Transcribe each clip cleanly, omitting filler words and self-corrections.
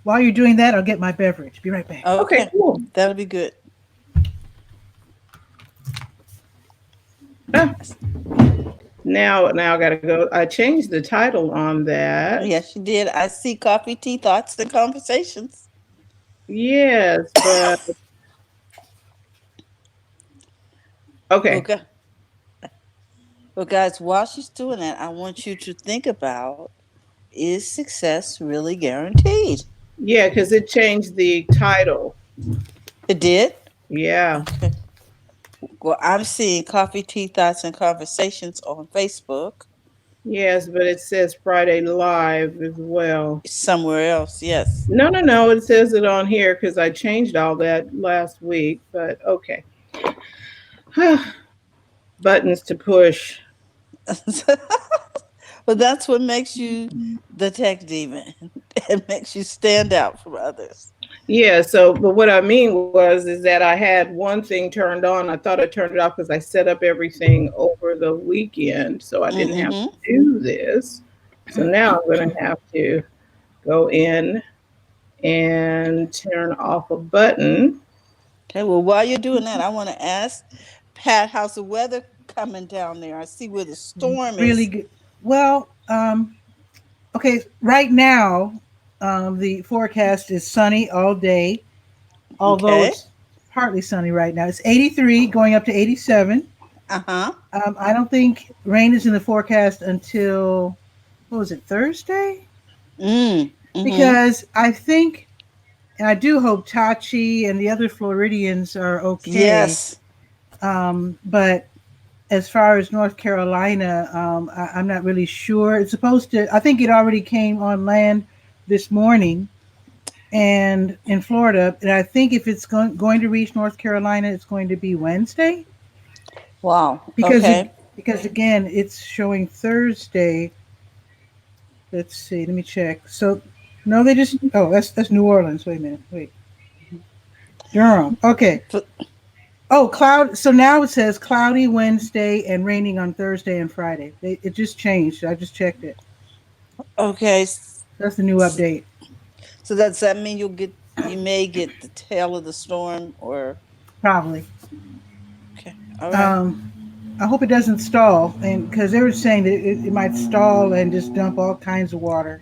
while you're doing that, I'll get my beverage. Be right back. Okay, Okay, cool. that'll be good. Ah, now I gotta go. I changed the title on that. Yes, you did. I see coffee, tea, thoughts, and conversations. Yes, but okay. Okay. Well, guys, while she's doing that, I want you to think about, is success really guaranteed? Yeah, because it changed the title. It did? Yeah. Okay. Well, I'm seeing coffee, tea, thoughts, and conversations on Facebook. Yes, but it says Friday Live as well. Somewhere else, yes. No. It says it on here because I changed all that last week. But okay. Buttons to push. But that's what makes you the tech demon. It makes you stand out from others. Yeah. So, but what I mean is that I had one thing turned on. I thought I turned it off because I set up everything over the weekend, so I didn't have to do this. So now I'm going to have to go in and turn off a button. Okay, well, while you're doing that, I want to ask Pat, how's the weather coming down there? I see where the storm Really is. good. Well, okay. Right now, the forecast is sunny all day, although Okay. it's partly sunny right now. It's 83, going up to 87. Uh-huh. I don't think rain is in the forecast until, what was it, Thursday? Because I think, and I do hope Tachi and the other Floridians are okay. Yes. But as far as North Carolina, I'm not really sure. It's supposed to, I think it already came on land this morning and in Florida. And I think if it's going to reach North Carolina, it's going to be Wednesday. Wow. Because Okay. because again, it's showing Thursday. Let's see. Let me check. So, no, they just. Oh, that's New Orleans. Wait a minute. Wait. Durham. Okay. Oh, cloud. So now it says cloudy Wednesday and raining on Thursday and Friday. It just changed. I just checked it. Okay. That's the new update. So does that mean you may get the tail of the storm, or Probably. okay? All right. I hope it doesn't stall, and because they were saying that it might stall and just dump all kinds of water.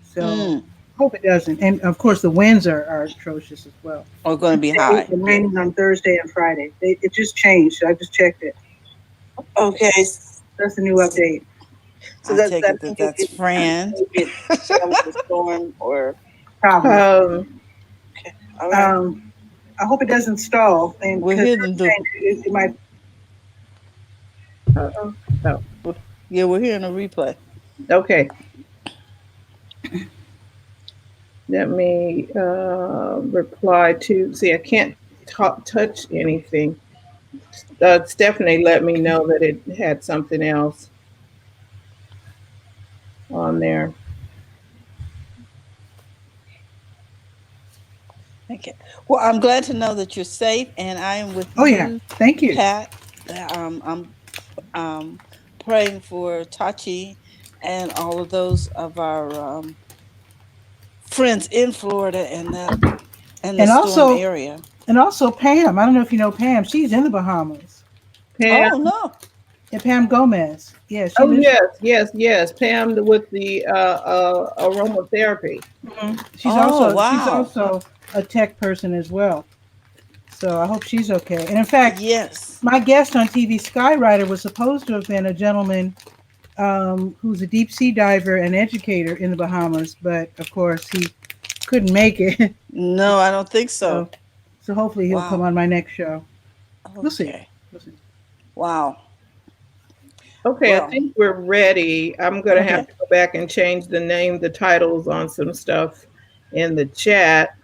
So hope it doesn't. And of course, the winds are atrocious as well. Or going to be high. And raining on Thursday and Friday. It just changed. I just checked it. Okay. That's the new update. So that's Fran. The storm, or Probably. okay. All right. I hope it doesn't stall. And we're hearing it might. Oh. Yeah, we're hearing a replay. Okay. Let me reply to. See, I can't touch anything. Stephanie let me know that it had something else on there. Okay. Well, I'm glad to know that you're safe, and I am with you. Oh yeah, thank you, Pat. I'm praying for Tachi and all of those of our friends in Florida and the storm also, area. And also Pam. I don't know if you know Pam. She's in the Bahamas. Pam. Oh no. Yeah, Pam Gomez. Yeah. Yes. Pam with the aromatherapy. Mm-hmm. She's also a tech person as well. So I hope she's okay. And in fact, yes, my guest on TV Skywriter was supposed to have been a gentleman who's a deep sea diver and educator in the Bahamas, but of course he couldn't make it. No, I don't think so. So hopefully he'll come on my next show. Okay. We'll see. Wow. Okay, well, I think we're ready. I'm going to have to go back and change the titles on some stuff in the chat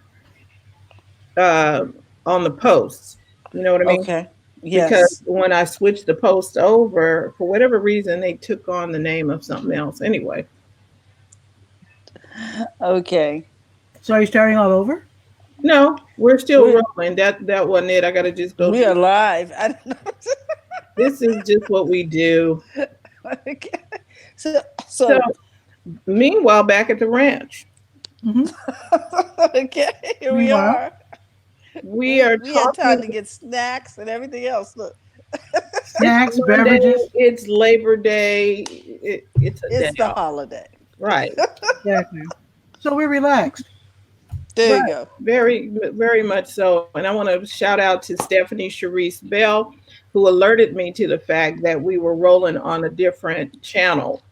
on the posts. You know what I mean? Okay. Yes. Because when I switched the post over, for whatever reason, they took on the name of something else. Anyway. Okay. So are you starting all over? No, we're still rolling. That wasn't it. I got to just go. We are live. I don't know. This is just what we do. Okay. So meanwhile, back at the ranch. Mm-hmm. Okay, here we Meanwhile, are. We are We had time to talking. get snacks and everything else. Look, snacks, It's Monday. beverages. It's Labor Day. It's a day it's the off. holiday. Right. Exactly. So we're relaxed. There you Right. go. Very, very much so. And I want to shout out to Stephanie Sharice Bell, who alerted me to the fact that we were rolling on a different channel.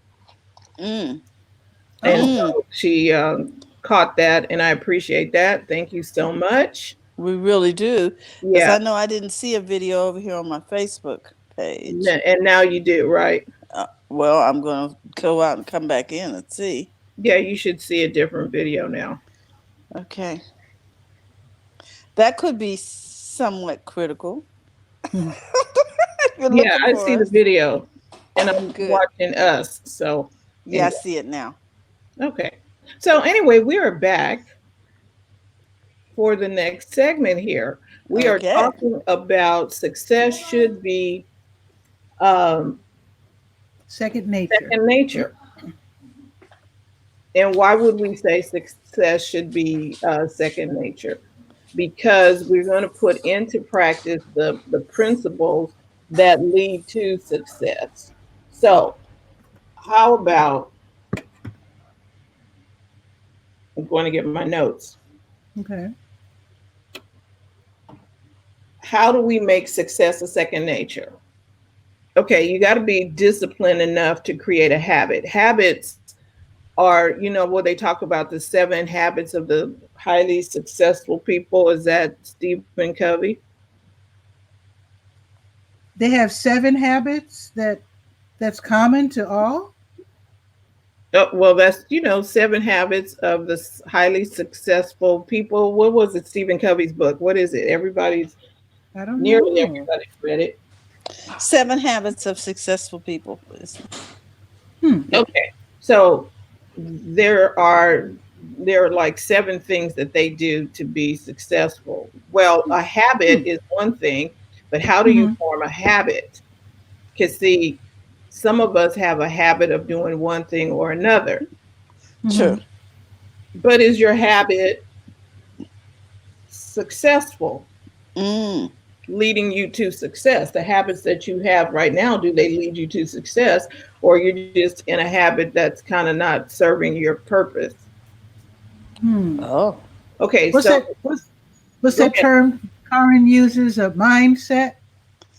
Mm. And Mm. so she caught that, and I appreciate that. Thank you so much. We really do. Because Yeah. I know I didn't see a video over here on my Facebook page. And now you do, right? Well, I'm going to go out and come back in and see. Yeah, you should see a different video now. Okay. That could be somewhat critical. Mhm. You're Yeah, looking I for see the us. video, and I'm Good. watching us. So, Yeah, I anyway. see it now. Okay. So, anyway, we are back for the next segment here. We are Okay. talking about success should be um, Second nature. second nature. And why would we say success should be second nature? Because we're going to put into practice the principles that lead to success. So, how about I'm going to get my notes. Okay. How do we make success a second nature? Okay, you got to be disciplined enough to create a habit. Habits are, what they talk about, the 7 habits of the highly successful people. Is that Stephen Covey? They have 7 habits that's common to all. Oh, well, that's 7 habits of the highly successful people. What was it? Stephen Covey's book. What is it? I don't Nearly know. everybody read it. 7 Habits of Successful People. Okay, so there are like 7 things that they do to be successful. Well, a habit is one thing, but how do you form a habit? Because see, some of us have a habit of doing one thing or another. True. But is your habit successful? Leading you to success? The habits that you have right now, do they lead you to success, or you're just in a habit that's kind of not serving your purpose? Oh. Okay, What's so what's that term Karen uses? A mindset.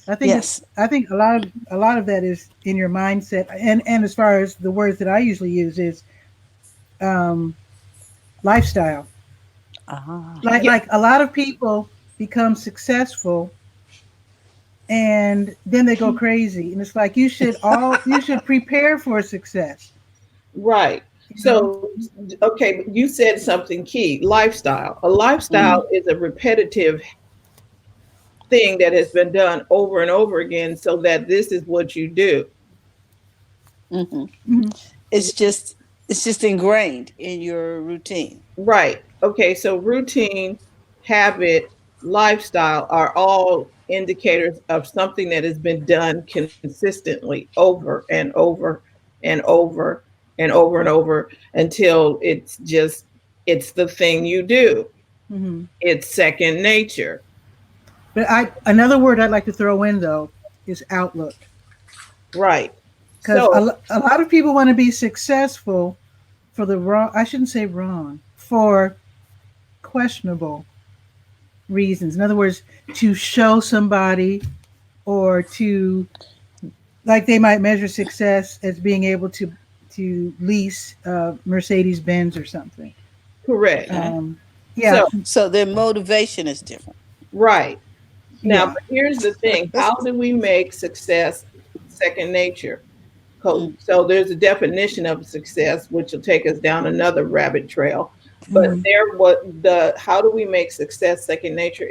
I think Yes. I think a lot of that is in your mindset, and as far as the words that I usually use is lifestyle. Like a lot of people become successful and then they go crazy, and it's like you should prepare for success. right. So okay, you said something key: lifestyle. A lifestyle is a repetitive thing that has been done over and over again, so that this is what you do. It's just ingrained in your routine. Right. Okay, so routine, habit, lifestyle are all indicators of something that has been done consistently over and over and over and over and over until it's the thing you do. It's second nature. But another word I'd like to throw in though is outlook. Right. Because So a lot of people want to be successful for the wrong, I shouldn't say wrong, for questionable reasons. In other words, to show somebody, or to, like, they might measure success as being able to lease Mercedes Benz or something. correct. Yeah. So their motivation is different. Right. Now, Yeah. but here's the thing. How do we make success second nature? So there's a definition of success, which will take us down another rabbit trail. But how do we make success second nature?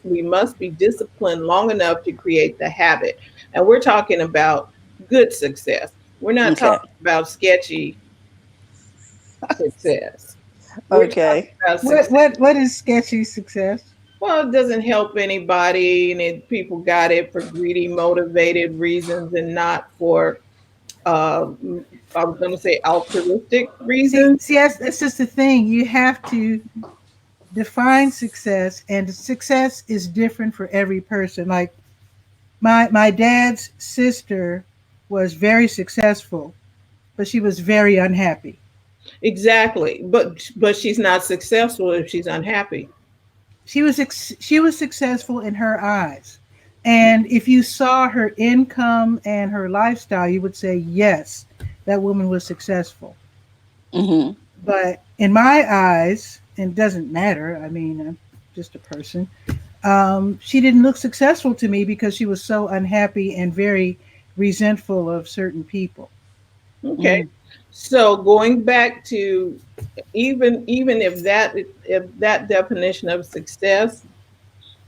We must be disciplined long enough to create the habit. And we're talking about good success. We're not talking about sketchy success. Okay. What is sketchy success? Well, it doesn't help anybody, and people got it for greedy, motivated reasons, and not for I was going to say altruistic reasons. See, that's just the thing. You have to define success, and success is different for every person. Like my dad's sister was very successful, but she was very unhappy. Exactly. But she's not successful if she's unhappy. She was successful in her eyes. And if you saw her income and her lifestyle, you would say, yes, that woman was successful. Mm-hmm. But in my eyes, and it doesn't matter, I mean, I'm just a person, she didn't look successful to me because she was so unhappy and very resentful of certain people. Okay. So going back to even if that definition of success,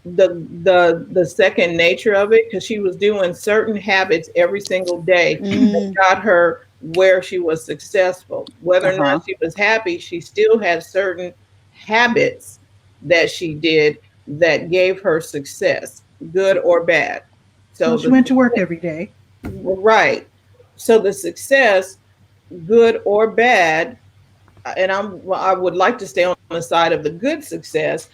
the second nature of it, because she was doing certain habits every single day that got her where she was successful. Whether or not she was happy, she still had certain habits that she did that gave her success, good or bad. So Well, she went to work every day. right. So the success, good or bad, and I would like to stay on the side of the good success,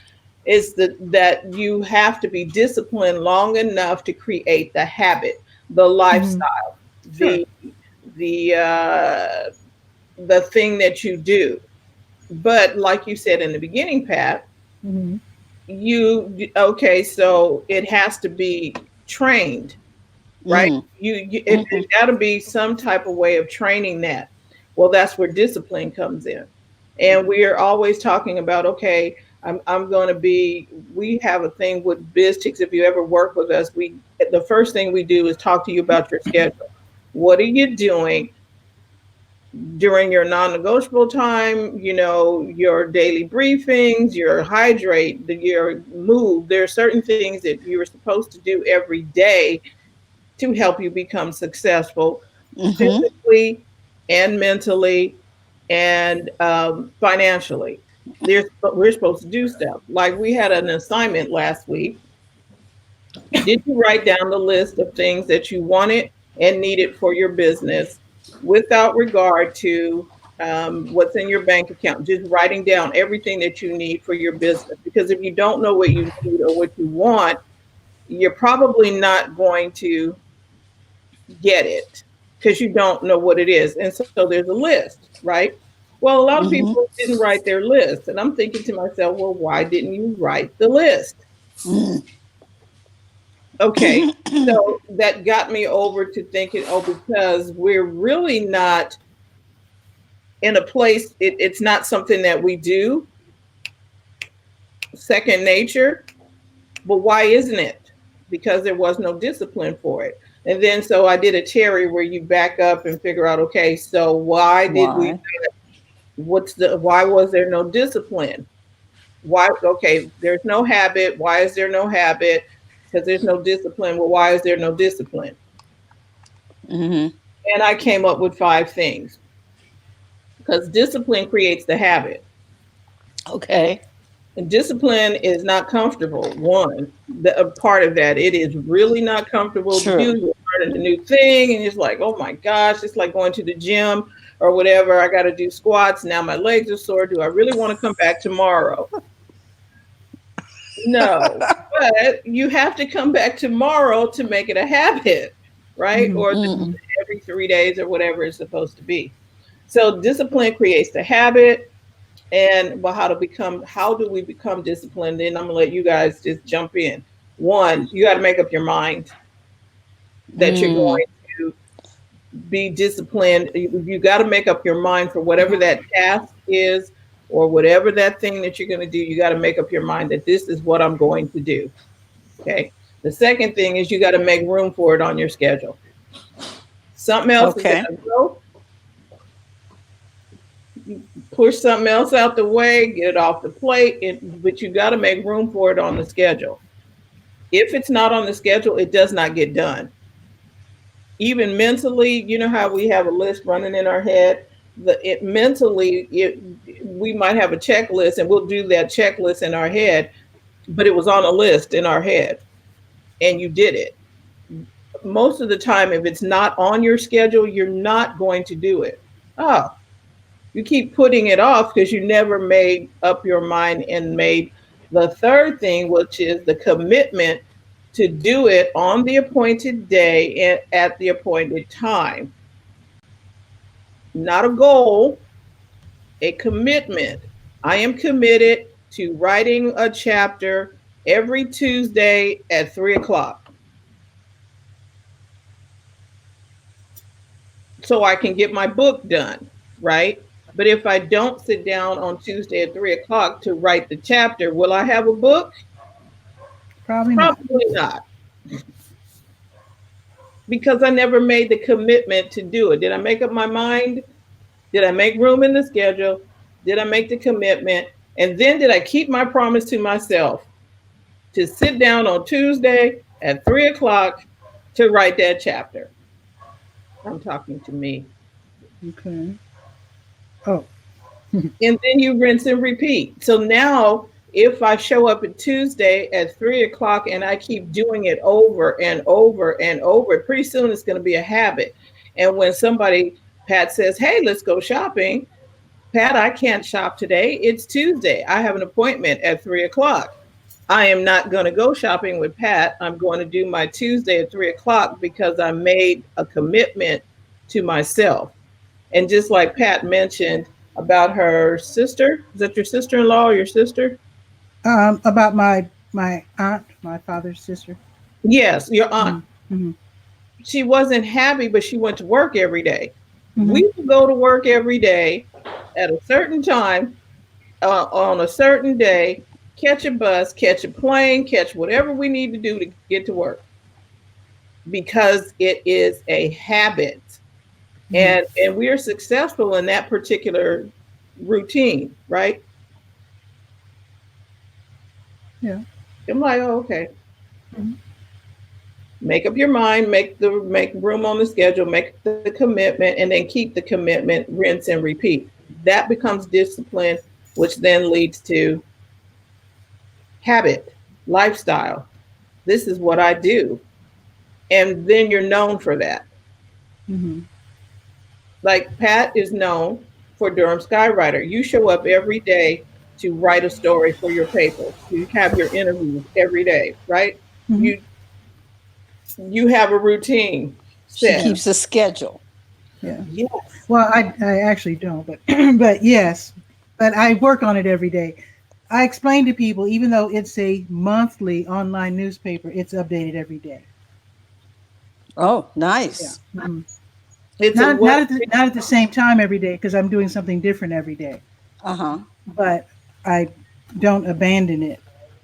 is that you have to be disciplined long enough to create the habit, the lifestyle, Sure. the thing that you do. But like you said in the beginning, Pat, Mhm. so it has to be trained, right? There's got to be some type of way of training that. Well, that's where discipline comes in. And we are always talking about, okay, I'm going to be, we have a thing with BizTix. If you ever work with us, the first thing we do is talk to you about your schedule. What are you doing during your non-negotiable time, your daily briefings, your hydrate, your move? There are certain things that you're supposed to do every day to help you become successful physically and mentally and financially. We're supposed to do stuff. Like we had an assignment last week. Did you write down the list of things that you wanted and needed for your business without regard to what's in your bank account? Just writing down everything that you need for your business. Because if you don't know what you need or what you want, you're probably not going to get it because you don't know what it is. And so there's a list, right? Well, a lot of people didn't write their list. And I'm thinking to myself, well, why didn't you write the list? Okay. So that got me over to thinking, because we're really not in a place, it's not something that we do, second nature. But why isn't it? Because there was no discipline for it. And then so I did a Terry where you back up and figure out, okay, so why was there no discipline? Why? Okay, there's no habit. Why is there no habit? Because there's no discipline. Well, why is there no discipline? And I came up with 5 things. Because discipline creates the habit. Okay. And discipline is not comfortable. One, a part of that, it is really not comfortable to do. You're learning a new thing, and it's like, oh my gosh, it's like going to the gym or whatever. I got to do squats. Now my legs are sore. Do I really want to come back tomorrow? No, but you have to come back tomorrow to make it a habit, right? Or every 3 days or whatever it's supposed to be. So discipline creates the habit. And well, how do we become disciplined? Then I'm gonna let you guys just jump in. One, you got to make up your mind that you're going to be disciplined. You got to make up your mind for whatever that task is or whatever that thing that you're going to do. You got to make up your mind that this is what I'm going to do. Okay. The second thing is you got to make room for it on your schedule. Something else is going to go. Push something else out the way, get it off the plate, but you got to make room for it on the schedule. If it's not on the schedule, it does not get done. Even mentally, you know how we have a list running in our head? Mentally, we might have a checklist and we'll do that checklist in our head, but it was on a list in our head and you did it. Most of the time, if it's not on your schedule, you're not going to do it. Oh, You keep putting it off because you never made up your mind and made the third thing, which is the commitment to do it on the appointed day and at the appointed time. Not a goal, a commitment. I am committed to writing a chapter every Tuesday at 3 o'clock. So I can get my book done, right? But if I don't sit down on Tuesday at 3 o'clock to write the chapter, will I have a book? Probably not. Probably not. Because I never made the commitment to do it. Did I make up my mind? Did I make room in the schedule? Did I make the commitment? And then did I keep my promise to myself to sit down on Tuesday at 3 o'clock to write that chapter? I'm talking to me. Okay. Oh. And then you rinse and repeat. So now if I show up at Tuesday at 3 o'clock and I keep doing it over and over and over, pretty soon it's going to be a habit. And when somebody, Pat says, hey, let's go shopping. Pat, I can't shop today. It's Tuesday. I have an appointment at 3 o'clock. I am not going to go shopping with Pat. I'm going to do my Tuesday at 3 o'clock because I made a commitment to myself. And just like Pat mentioned about her sister, is that your sister-in-law or your sister? About my aunt, my father's sister. Yes, your aunt. Mm-hmm. She wasn't happy, but she went to work every day. Mm-hmm. We would go to work every day at a certain time, on a certain day, catch a bus, catch a plane, catch whatever we need to do to get to work. Because it is a habit. And we are successful in that particular routine, right? Yeah. I'm like, oh, okay. Mm-hmm. Make up your mind, make room on the schedule, make the commitment, and then keep the commitment, rinse and repeat. That becomes discipline, which then leads to habit, lifestyle. This is what I do. And then you're known for that. Mm-hmm. Like Pat is known for Durham Skywriter. You show up every day to write a story for your paper. You have your interviews every day, right? Mm-hmm. You have a routine. She keeps a schedule. Yeah. Yes. Well, I actually don't, but but yes, but I work on it every day. I explain to people, even though it's a monthly online newspaper, it's updated every day. Oh, nice. Yeah. Mm-hmm. It's not at the same time every day because I'm doing something different every day. Uh-huh. But I don't abandon it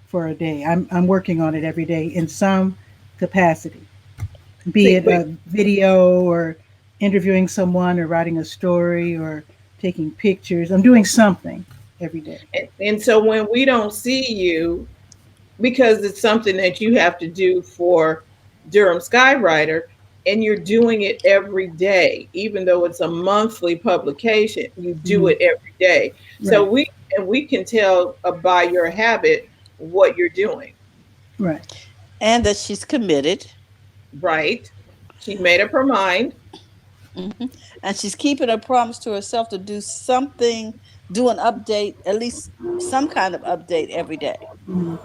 for a day. I'm working on it every day in some capacity, be it a video or interviewing someone or writing a story or taking pictures. I'm doing something every day. And so when we don't see you, because it's something that you have to do for Durham Skywriter, and you're doing it every day, even though it's a monthly publication, you do it every day. Right. So we can tell by your habit what you're doing. Right. And that she's committed. Right. She made up her mind. Mm-hmm. And she's keeping a promise to herself to do something, do an update, at least some kind of update every day. Mm-hmm.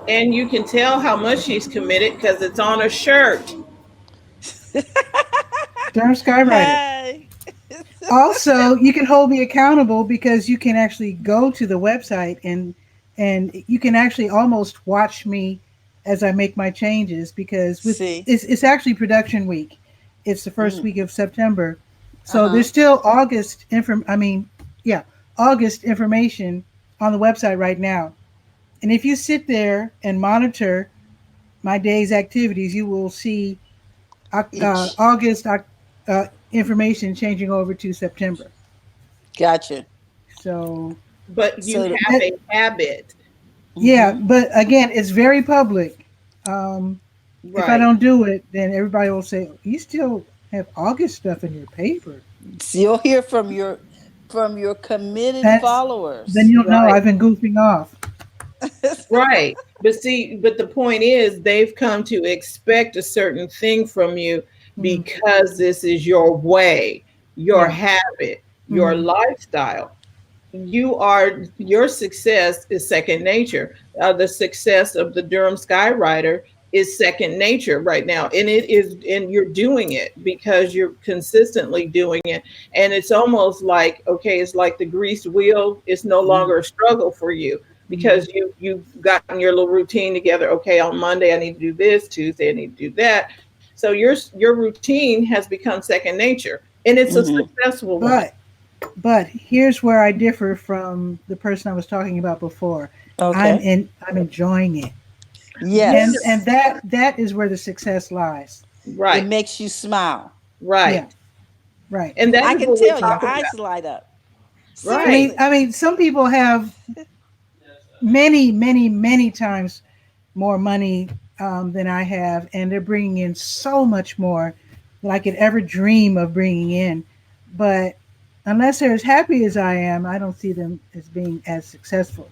And you can tell how much she's committed because it's on her shirt. Durham Skywriter. Hey. Also, you can hold me accountable because you can actually go to the website and you can actually almost watch me as I make my changes because it's actually production week. It's the first week of September. So there's still August information on the website right now. And if you sit there and monitor my day's activities, you will see August information changing over to September. Gotcha. So, but you have a habit. Yeah, but again, it's very public. Right. If I don't do it, then everybody will say, "You still have August stuff in your paper." So you'll hear from your committed followers. Then you'll know I've been goofing off. Right. But the point is they've come to expect a certain thing from you because this is your way, your habit, your Mhm. lifestyle, your success is second nature. The success of the Durham Skywriter is second nature right now, and you're doing it because you're consistently doing it, and it's almost like, okay, it's like the greased wheel. It's no longer a struggle for you because you've gotten your little routine together. Okay, on Monday I need to do this, Tuesday I need to do that. So your routine has become second nature, and it's a Mm-hmm. successful one. But here's where I differ from the person I was talking about before. Okay. I'm enjoying it. Yeah, And Yes. that is where the success lies. It right, makes you smile. Yeah, right. right. And that I is can what we're tell your talking eyes about. light up. Right. Seriously. I mean some people have many times more money than I have, and they're bringing in so much more than I could ever dream of bringing in. But unless they're as happy as I am, I don't see them as being as successful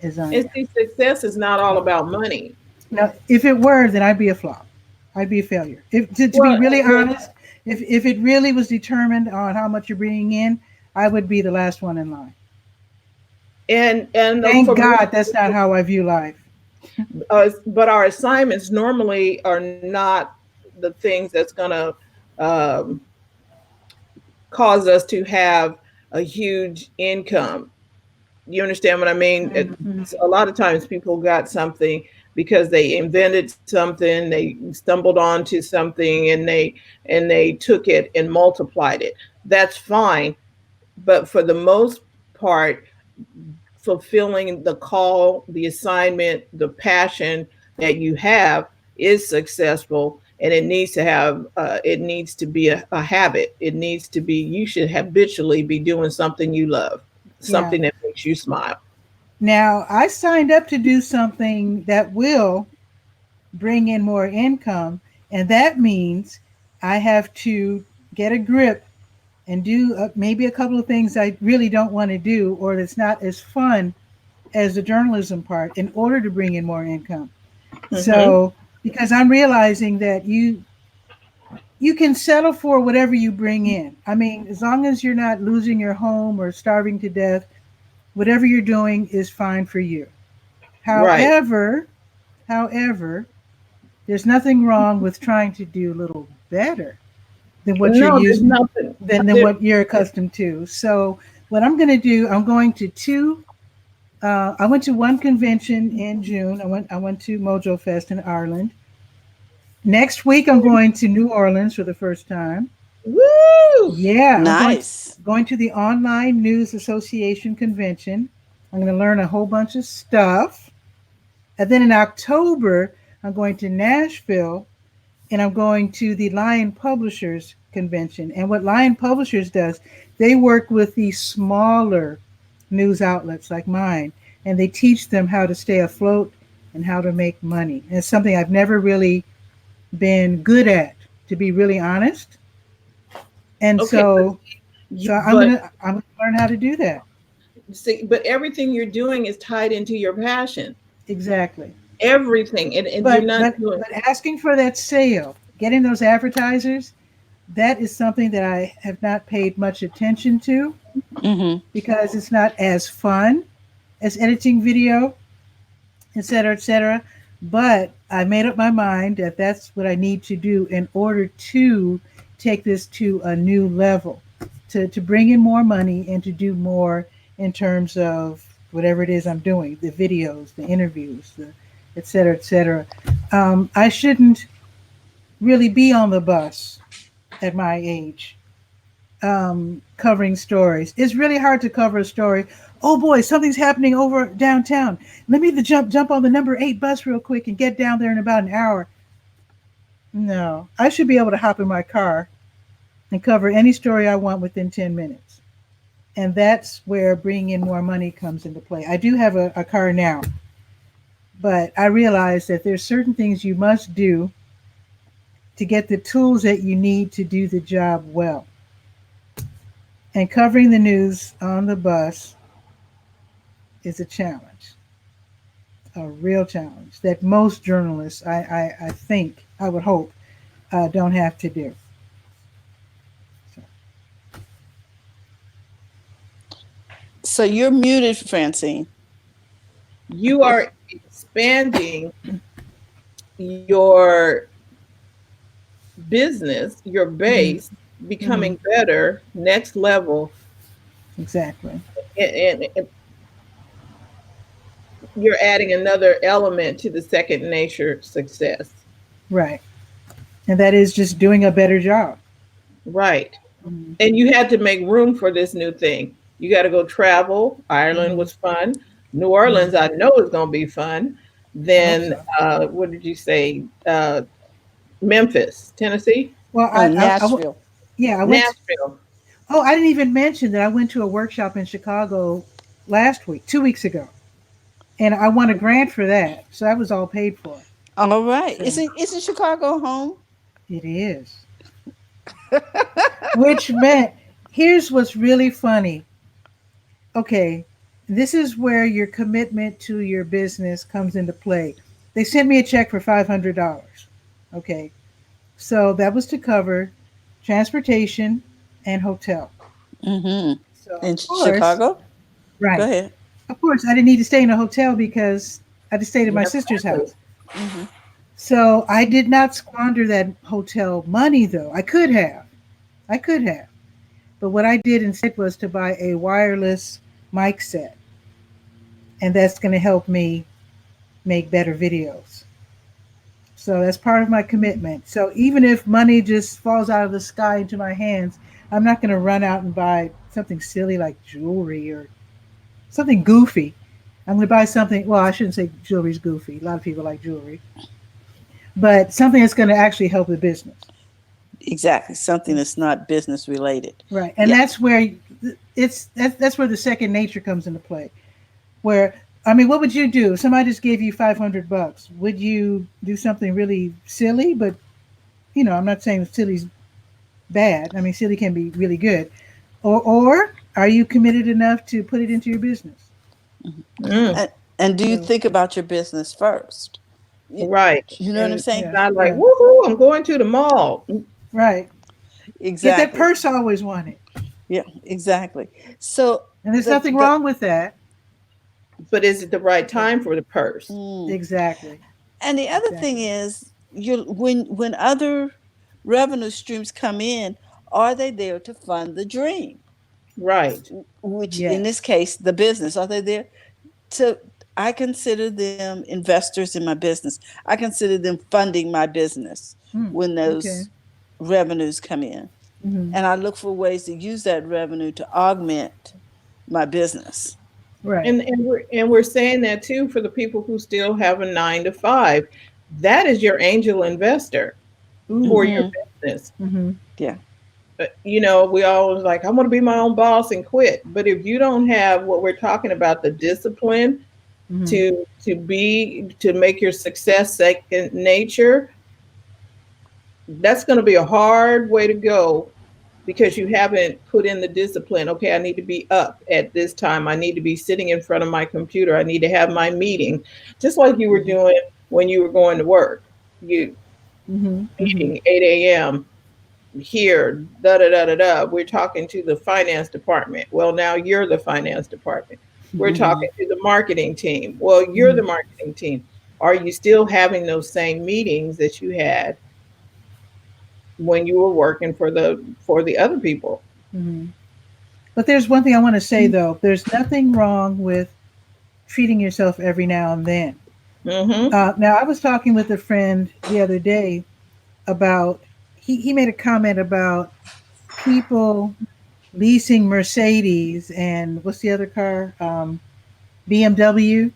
as I And am. see, success is not all So, about money. now, if it were, then I'd be a flop. I'd be a failure. If to be Well, really honest, if it really was determined on how much you're bringing in, I would be the last one in line. and Thank for God that's not how I view life. but our assignments normally are not the things that's going to um, cause us to have a huge income. You understand what I mean? Mhm. A lot of times people got something because they invented something, they stumbled onto something, and they took it and multiplied it. That's fine, but for the most part, fulfilling the call, the assignment, the passion that you have is successful, and it needs to be a habit. It needs to be, you should habitually be doing something you love, Yeah. something that makes you smile. Now, I signed up to do something that will bring in more income, and that means I have to get a grip and do maybe a couple of things I really don't want to do or that's not as fun as the journalism part in order to bring in more income. Mm-hmm. So, because I'm realizing that you can settle for whatever you bring in. I mean, as long as you're not losing your home or starving to death, whatever you're doing is fine for you. Right. However, there's nothing wrong with trying to do a little better than what you're No, there's used nothing. than There, what you're accustomed to. So what I'm going to do, I'm going to two. I went to one convention in June. I went to Mojo Fest in Ireland. Next week, I'm going to New Orleans for the first time. woo! Yeah, Nice. going to the Online News Association convention. I'm going to learn a whole bunch of stuff. And then in October, I'm going to Nashville and I'm going to the Lion Publishers convention. And what Lion Publishers does, they work with these smaller news outlets like mine, and they teach them how to stay afloat and how to make money. And it's something I've never really been good at, to be really honest. And Okay, so but I'm gonna learn how to do that. see, but everything you're doing is tied into your passion. Exactly. Everything, and you're not doing. But asking for that sale, getting those advertisers, that is something that I have not paid much attention to Mm-hmm. because it's not as fun as editing video, et cetera, et cetera. But I made up my mind that that's what I need to do in order to take this to a new level, to bring in more money and to do more in terms of whatever it is I'm doing, the videos, the interviews, the et cetera, et cetera. I shouldn't really be on the bus at my age covering stories. It's really hard to cover a story. Oh boy, something's happening over downtown. Let me jump on the number 8 bus real quick and get down there in about an hour. No, I should be able to hop in my car and cover any story I want within 10 minutes. And that's where bringing in more money comes into play. I do have a car now, but I realize that there's certain things you must do to get the tools that you need to do the job well. And covering the news on the bus is a challenge, a real challenge that most journalists, I think, I would hope, don't have to do. So. So you're muted, Francine. You are expanding your business, your base, becoming better, next level, Exactly. and you're adding another element to the second nature success. Right. And that is just doing a better job. Right. Mhm. And you had to make room for this new thing. You got to go travel. Ireland was fun. New Orleans, I know, is going to be fun. I hope Then, so. what did you say? Memphis, Tennessee, Well, Nashville. yeah, I went. Nashville. Oh, I didn't even mention that I went to a workshop in Chicago last week, 2 weeks ago, and I won a grant for that. So that was all paid for. All right. So Isn't Chicago home? it is. Which meant, here's what's really funny. Okay, this is where your commitment to your business comes into play. They sent me a check for $500. Okay, so that was to cover transportation and hotel. Mm-hmm. So In of course, Chicago? Go right. ahead. Of course, I didn't need to stay in a hotel because I just stayed at my Yeah, sister's house. Mm-hmm. So I did not squander that hotel money, though. I could have. I could have. But what I did instead was to buy a wireless mic set, and that's going to help me make better videos. So that's part of my commitment. So even if money just falls out of the sky into my hands, I'm not going to run out and buy something silly like jewelry or something goofy. I'm going to buy something. Well, I shouldn't say jewelry's goofy. A lot of people like jewelry, but something that's going to actually help the business. Exactly. Something that's not business related. Right. And Yeah. that's where that's where the second nature comes into play. Where, I mean, what would you do if somebody just gave you $500? Would you do something really silly? But I'm not saying silly's bad. I mean, silly can be really good. Or are you committed enough to put it into your business? Mm, And do you So, think about your business first? right. You know what I'm And saying? yeah, not like, yeah, woohoo, I'm going to the mall. right. Get that Exactly. purse I always wanted. Yeah, exactly. So And there's the nothing wrong with that. But is it the right time for the purse? Exactly. And the other thing Exactly. is, when other revenue streams come in, are they there to fund the dream? Right. Which in this Yes. case, the business, are they there to? I consider them investors in my business. I consider them funding my business Hmm. when Okay. those revenues come in. Hmm. And I look for ways to use that revenue to augment my business. Right. And we're saying that too for the people who still have a 9 to 5. That is your angel investor for Ooh. your Hmm. business. Hmm. Yeah. We always like, I want to be my own boss and quit. But if you don't have what we're talking about, the discipline Hmm. to make your success second nature, that's going to be a hard way to go because you haven't put in the discipline. Okay, I need to be up at this time. I need to be sitting in front of my computer. I need to have my meeting, just like you were doing when you were going to work. You Hmm. Hmm. meeting 8 a.m. here, da da da da da. We're talking to the finance department. Well, now you're the finance department. We're Hmm. talking to the marketing team. Well, you're the marketing team. Are you still having those same meetings that you had when you were working for the other people? Hmm. But there's one thing I want to say though. There's nothing wrong with treating yourself every now and then. Mm-hmm. Now, I was talking with a friend the other day about, he made a comment about people leasing Mercedes and what's the other car? BMW,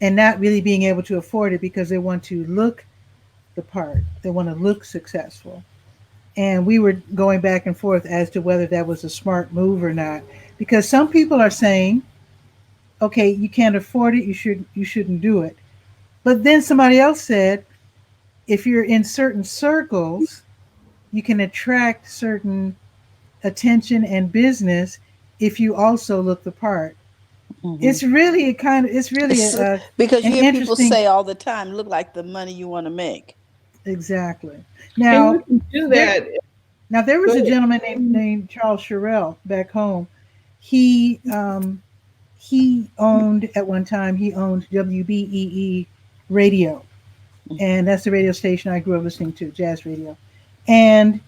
and not really being able to afford it because they want to look the part. They want to look successful. And we were going back and forth as to whether that was a smart move or not. Because some people are saying, okay, you can't afford it, you shouldn't do it. But then somebody else said, if you're in certain circles, you can attract certain attention and business if you also look the part. Hmm. It's really It's because you an hear people interesting. say all the time, look like the money you want to make. Exactly. And you Now can do there that. now there Go was a ahead. gentleman named Charles Sherrill back home. he he owned at one time. He owned WBEE radio, and that's the radio station I grew up listening to, jazz radio. And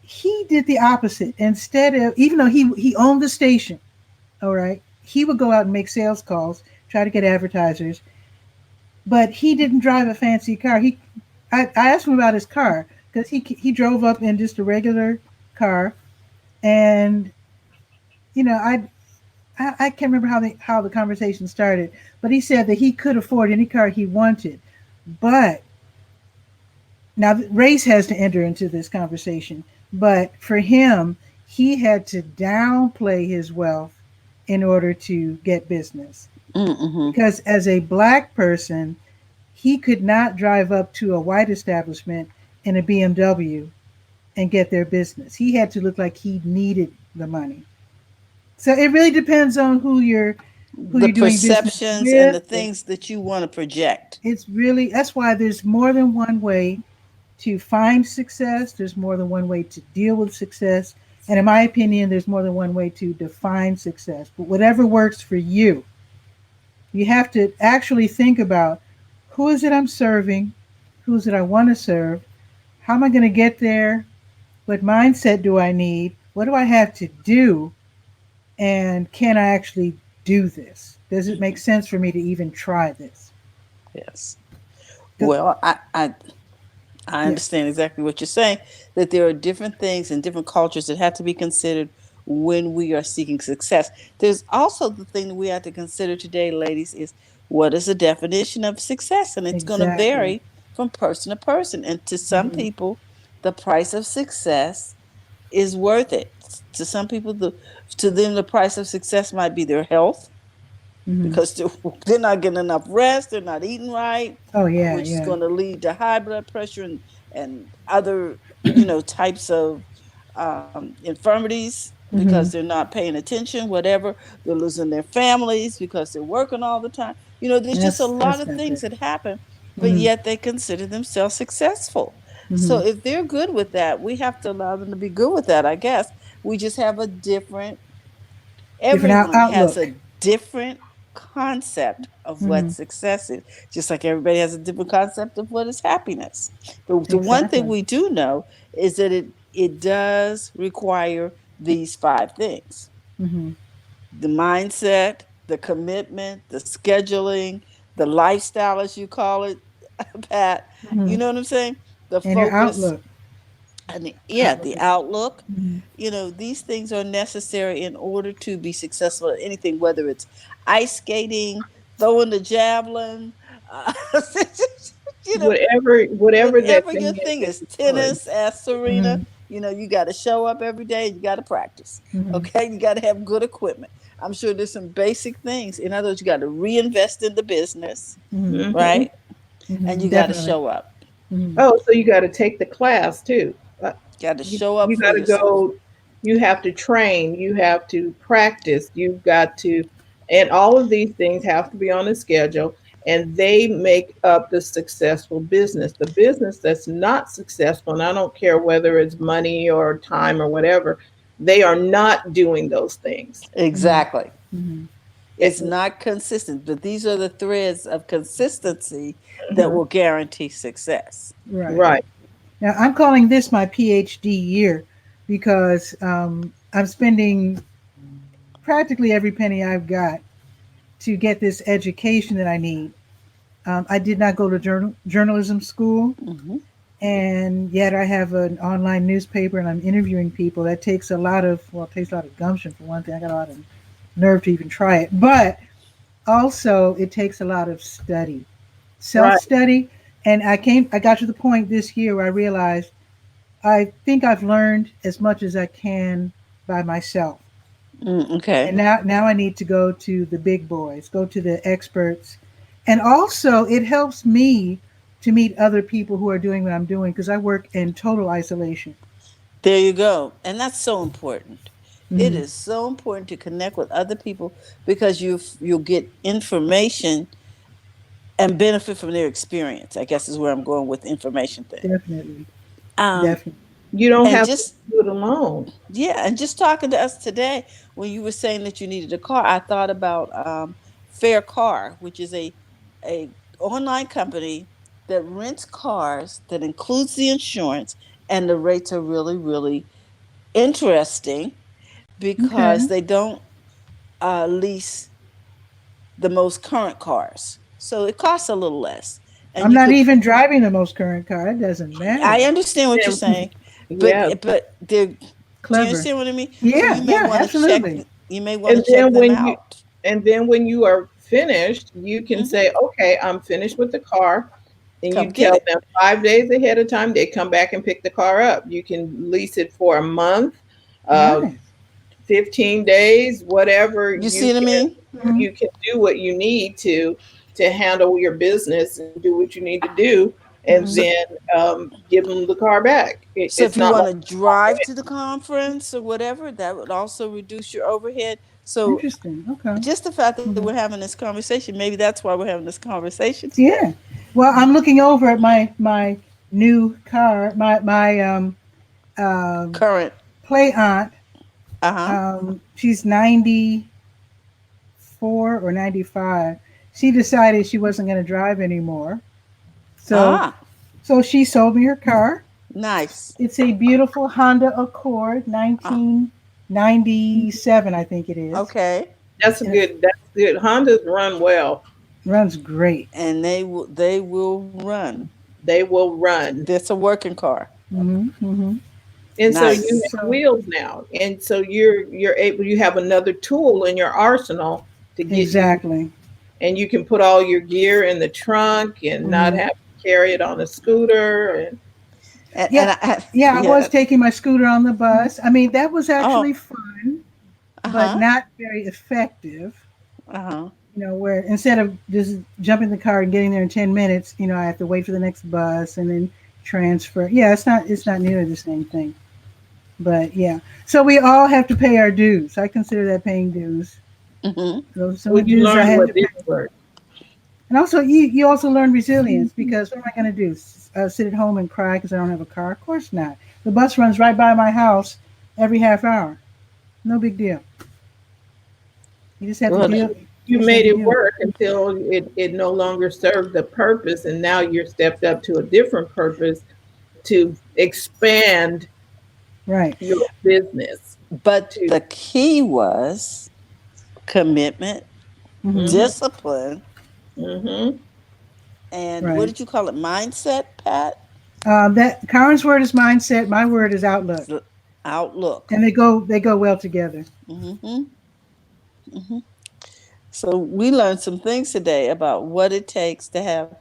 he did the opposite. Instead of, even though he owned the station, all right, he would go out and make sales calls, try to get advertisers, but he didn't drive a fancy car. I asked him about his car because he drove up in just a regular car, and I can't remember how the conversation started, but he said that he could afford any car he wanted, but now race has to enter into this conversation. But for him, he had to downplay his wealth in order to get business. Mm-hmm. Because as a black person, he could not drive up to a white establishment in a BMW and get their business. He had to look like he needed the money. So it really depends on who you're The doing business perceptions and the with. things that you want to project. It's really, that's why there's more than one way to find success. There's more than one way to deal with success. And in my opinion, there's more than one way to define success. But whatever works for you, you have to actually think about, who is it I'm serving? Who is it I want to serve? How am I going to get there? What mindset do I need? What do I have to do? And can I actually do this? Does it make sense for me to even try this? Yes. Well, I understand exactly what you're saying, that there are different things and different cultures that have to be considered when we are seeking success. There's also the thing that we have to consider today, ladies, is what is the definition of success? And it's going to Exactly. vary from person to person. And to some people, the price of success is worth it. To some people, to them, the price of success might be their health, because they're not getting enough rest, they're not eating right, Oh yeah, which is yeah. going to lead to high blood pressure and other types of infirmities, because they're not paying attention, whatever. They're losing their families because they're working all the time. There's just a lot That's of not things good. that happen, but yet they consider themselves successful. So if they're good with that, we have to allow them to be good with that, I guess. We just have a different, everyone has Outlook. a different concept of what success is, just like everybody has a different concept of what is happiness. But the one thing Exactly. we do know is that it does require these 5 things: the mindset, the commitment, the scheduling, the lifestyle, as you call it, Pat. You know what I'm saying? The And your focus, outlook. and the Outlook. outlook. These things are necessary in order to be successful at anything, whether it's ice skating, throwing the javelin, you know, Whatever that whatever thing your is thing that is. you're doing. Tennis, ask Serena. You got to show up every day. You got to practice. Okay, you got to have good equipment. I'm sure there's some basic things. In other words, you got to reinvest in the business, right? And you got to Definitely. show up. Oh, so you got to take the class too. Got to You, show up you for got to yourself. go. You have to train. You have to practice. You've got to, and all of these things have to be on a schedule, and they make up the successful business. The business that's not successful, and I don't care whether it's money or time or whatever, they are not doing those things. Exactly. It's It, not consistent, but these are the threads of consistency that will guarantee success. Right. right. Now I'm calling this my PhD year because I'm spending practically every penny I've got to get this education that I need. I did not go to journalism school, and yet I have an online newspaper and I'm interviewing people. That takes a lot of, well, it takes a lot of gumption for one thing. I got a lot of nerve to even try it, but also it takes a lot of study, Right. self-study. And I got to the point this year where I realized I think I've learned as much as I can by myself. Okay. And now I need to go to the big boys, go to the experts. And also it helps me to meet other people who are doing what I'm doing, because I work in total isolation. There you go. And that's so important. It Mm-hmm. is so important to connect with other people, because you'll get information and benefit from their experience, I guess is where I'm going with information thing. Definitely. Um, Definitely. You don't And have just to do it alone. Yeah, and just talking to us today, when you were saying that you needed a car, I thought about Fair Car, which is a online company that rents cars that includes the insurance, and the rates are really, really interesting Okay. because they don't lease the most current cars, so it costs a little less, and I'm you not could. even driving the most current car. It doesn't I matter. understand what you're Yeah, saying, yeah. but they're. Do you Clever. understand what I mean? So Yeah, you may yeah, want to check. absolutely. You may want to And check then them when you out. and then when you are finished, you can Hmm. say, okay, I'm finished with the car. And Come you get tell it. them 5 days ahead of time, they come back and pick the car up. You can lease it for a month, uh, Nice. 15 days, whatever You see what I mean? Mhm. you can do what you need to handle your business and do what you need to do, and Mhm. So, then give them the car back. so if It's you not want like to drive to the conference or whatever, that would also reduce your overhead. So Interesting. Okay. just the fact that Mhm. we're having this conversation, maybe that's why we're having this conversation today. Yeah. Well, I'm looking over at my new car, my um Current. play aunt. Uh huh. She's 94 or 95. She decided she wasn't going to drive anymore. So Ah, so she sold me her car. nice. It's a beautiful Honda Accord Uh, 1997, I think it is. okay. that's a And it good. That's good. Hondas run well. runs great. And they will run. They will run. That's a working car. Hmm. And so you Nice. have So wheels now, and so you're able. You have another tool in your arsenal to get you, exactly. and you can put all your gear in the trunk and not Hmm. have to carry it on a scooter. And And Yeah, yeah. I was yeah. taking my scooter on the bus. I mean, that was actually Oh, fun, uh but huh. not very effective. Uh huh. Where instead of just jumping in the car and getting there in 10 minutes, I have to wait for the next bus and then transfer. Yeah, it's not nearly the same thing. But yeah. So we all have to pay our dues. I consider that paying dues. Hmm. Those are some well, of the you dues I learn had what to pay. didn't work. And also you also learn resilience because what am I going to do? Sit at home and cry because I don't have a car? Of course not. The bus runs right by my house every half hour. No big deal. You just have to Well, deal. you You just have made to it deal with work until it no longer served the purpose, and now you're stepped up to a different purpose to expand it. Right. your business. But To the key was commitment, Hmm. hmm discipline, hmm and what Right. did you call it? Mindset, Pat? That Karen's word is mindset. My word is outlook, S- Outlook. and they go well together. Hmm. Hmm. So we learned some things today about what it takes to have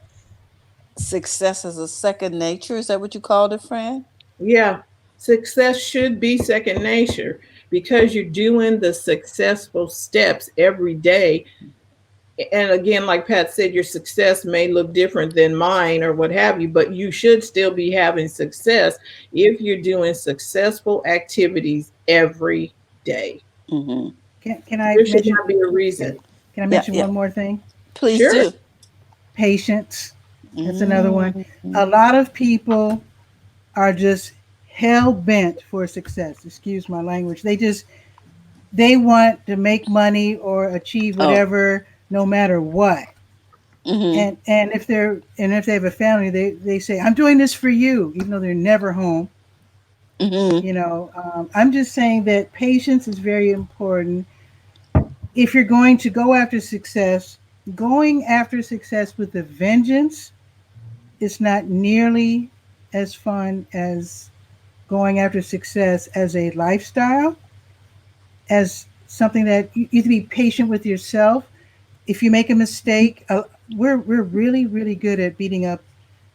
success as a second nature. Is that what you called it, Fran? Yeah, success should be second nature because you're doing the successful steps every day. And again, like Pat said, your success may look different than mine or what have you, but you should still be having success if you're doing successful activities every day. Hmm. Can I There should mention? not be a Can, reason. can I Yeah, mention yeah. one more thing? Please Sure. do. Patience. That's another one. A Mm-hmm. lot of people are just hell bent for success. Excuse my language. They want to make money or achieve Oh. whatever, no matter what. Mm-hmm. And if they have a family, they say, "I'm doing this for you," even though they're never home. Mm-hmm. I'm just saying that patience is very important. If you're going to go after success, going after success with a vengeance is not nearly as fun as going after success as a lifestyle, as something that you have to be patient with yourself. If you make a mistake, we're really really good at beating up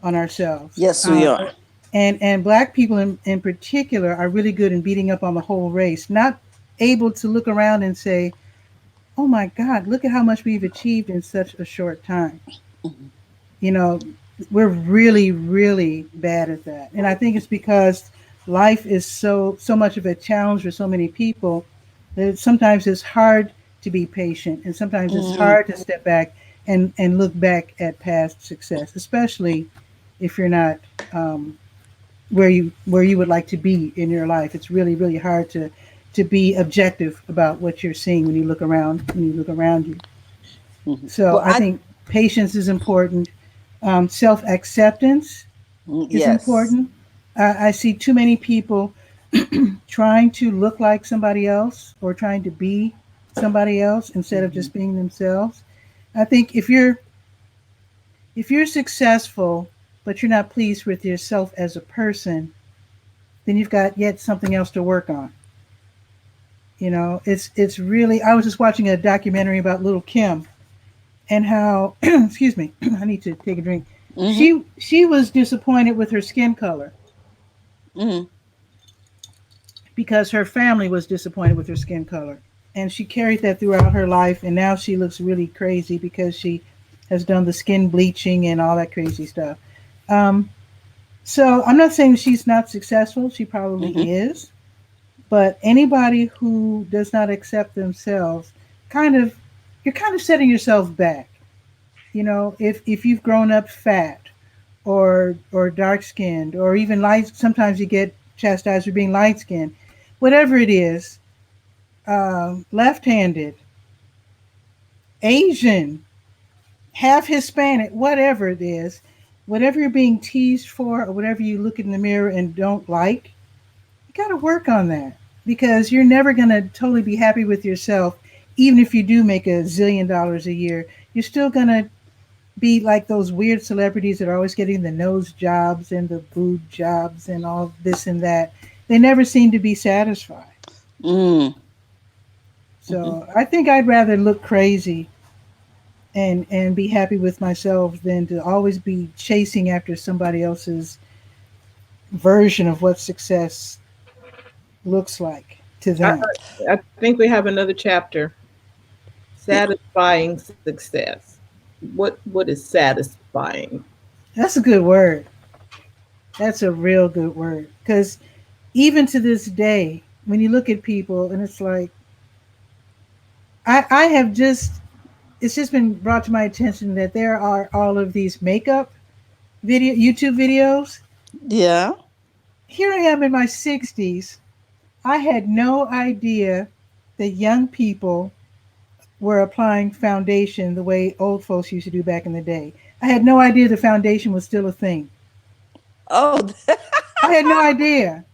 on ourselves. Yes, we are. And black people in particular are really good in beating up on the whole race, not able to look around and say, oh my God, look at how much we've achieved in such a short time. Mhm. You know, we're really, really bad at that. And I think it's because life is so much of a challenge for so many people that sometimes it's hard to be patient and sometimes it's Mm-hmm. hard to step back and look back at past success, especially if you're not um, where you would like to be in your life. It's really, really hard to be objective about what you're seeing when you look around you. Mhm. So Well, I think patience is important. Self acceptance is yes. important. I see too many people trying to look like somebody else or trying to be somebody else instead of Hmm. just being themselves. I think if you're successful but you're not pleased with yourself as a person, then you've got yet something else to work on. It's really. I was just watching a documentary about Little Kim and how excuse me, I need to take a drink. Hmm. She was disappointed with her skin color Hmm. because her family was disappointed with her skin color. And she carried that throughout her life, and now she looks really crazy because she has done the skin bleaching and all that crazy stuff. Um, so I'm not saying she's not successful. She probably Hmm. is. But anybody who does not accept themselves, kind of, you're kind of setting yourself back. If you've grown up fat or dark skinned or even light, sometimes you get chastised for being light skinned. Whatever it is, left handed, Asian, half Hispanic, whatever it is, whatever you're being teased for or whatever you look in the mirror and don't like, you got to work on that because you're never going to totally be happy with yourself. Even if you do make $1 zillion a year, you're still going to be like those weird celebrities that are always getting the nose jobs and the boob jobs and all this and that. They never seem to be satisfied. Mm. Hmm. So I think I'd rather look crazy and be happy with myself than to always be chasing after somebody else's version of what success looks like to I, them. I think we have another chapter. Satisfying success. What is satisfying? That's a good word. That's a real good word. Because even to this day, when you look at people and it's like, I have just, it's just been brought to my attention that there are all of these makeup YouTube videos. Yeah. Here I am in my 60s. I had no idea that young people were applying foundation the way old folks used to do back in the day. I had no idea the foundation was still a thing. Oh, I had no idea.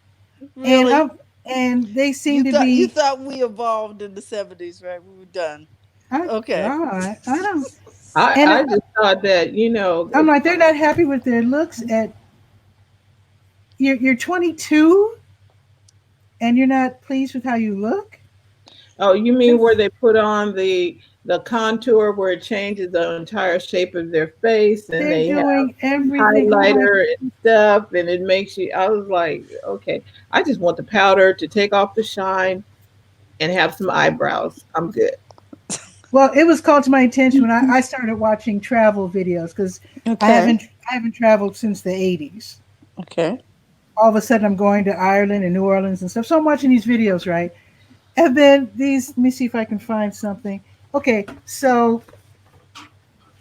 And really? I'm and they You seem to thought you be thought we evolved in the 70s, right? We were done. I Okay. God, I don't I, and I just thought that, I'm like they're not happy with their looks at you're 22 and you're not pleased with how you look. oh, you mean That's, where they put on the contour where it changes the entire shape of their face and they're they have doing everything. Oh my highlighter and stuff and it makes you I was like, okay, I just want the powder to take off the shine and have some eyebrows. I'm good. Well, it was called to my attention when I started watching travel videos because I Okay. haven't I haven't traveled since the 80s. Okay. All of a sudden I'm going to Ireland and New Orleans and stuff. So I'm watching these videos, right? And then these, let me see if I can find something. Okay, so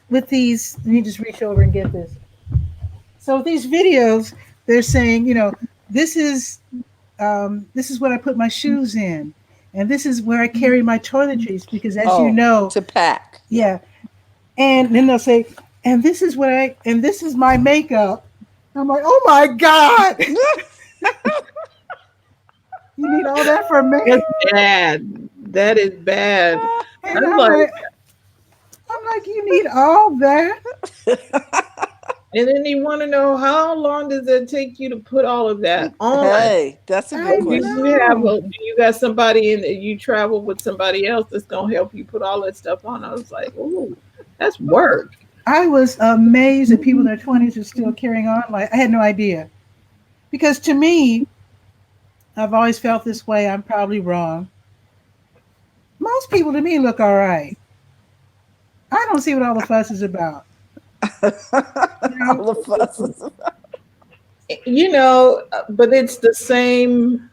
with these, let me just reach over and get this. So with these videos, they're saying, this is what I put my shoes in, and this is where I carry my toiletries because, as you Oh, know, to pack. Yeah. yeah. And then they'll say, and this is my makeup. I'm like, oh my god, you need all that for me? That's bad. That is bad. And I'm like, I'm like, you need all that? and then you want to know how long does it take you to put all of that on? Hey, that's a I good Do question. know. do you got somebody in you travel with somebody else that's gonna help you put all that stuff on? I was like, ooh, that's work. I was amazed that people in their 20s are still carrying on. Like, I had no idea. Because to me, I've always felt this way. I'm probably wrong. Most people to me look all right. I don't see what all the fuss is about. You know, All the fusses. But it's the same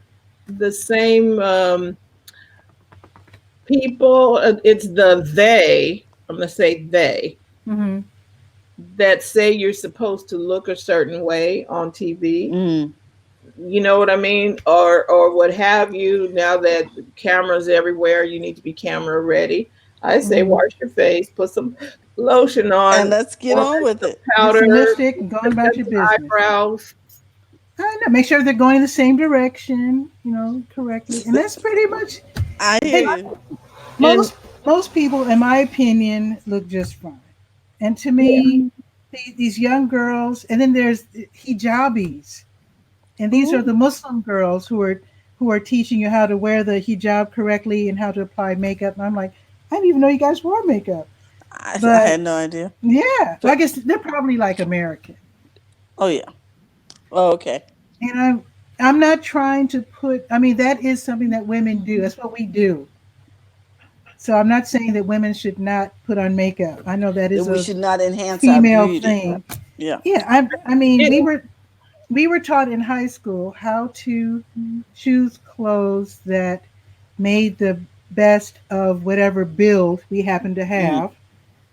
people. It's the they. I'm gonna say they hmm that say you're supposed to look a certain way on TV. Mm. you know what I mean, or what have you. Now that cameras everywhere, you need to be camera ready. I say wash your face, put some lotion And on, let's get on with it. Get powder, some lipstick and go on about your business. eyebrows. I know. Make sure they're going in the same direction, correctly. And that's pretty much I hear you. most people, in my opinion, look just fine. And to me, these young girls, and then there's hijabis, and these are the Muslim girls who are teaching you how to wear the hijab correctly and how to apply makeup. And I'm like, I didn't even know you guys wore makeup. I But had no idea. yeah, I guess they're probably like American. Oh yeah. Oh, okay. And I'm not trying to put. I mean, that is something that women do. That's what we do. So I'm not saying that women should not put on makeup. I know that is We a should not enhance our female beauty. thing. Yeah. Yeah, I mean, we were taught in high school how to choose clothes that made the best of whatever build we happen to have,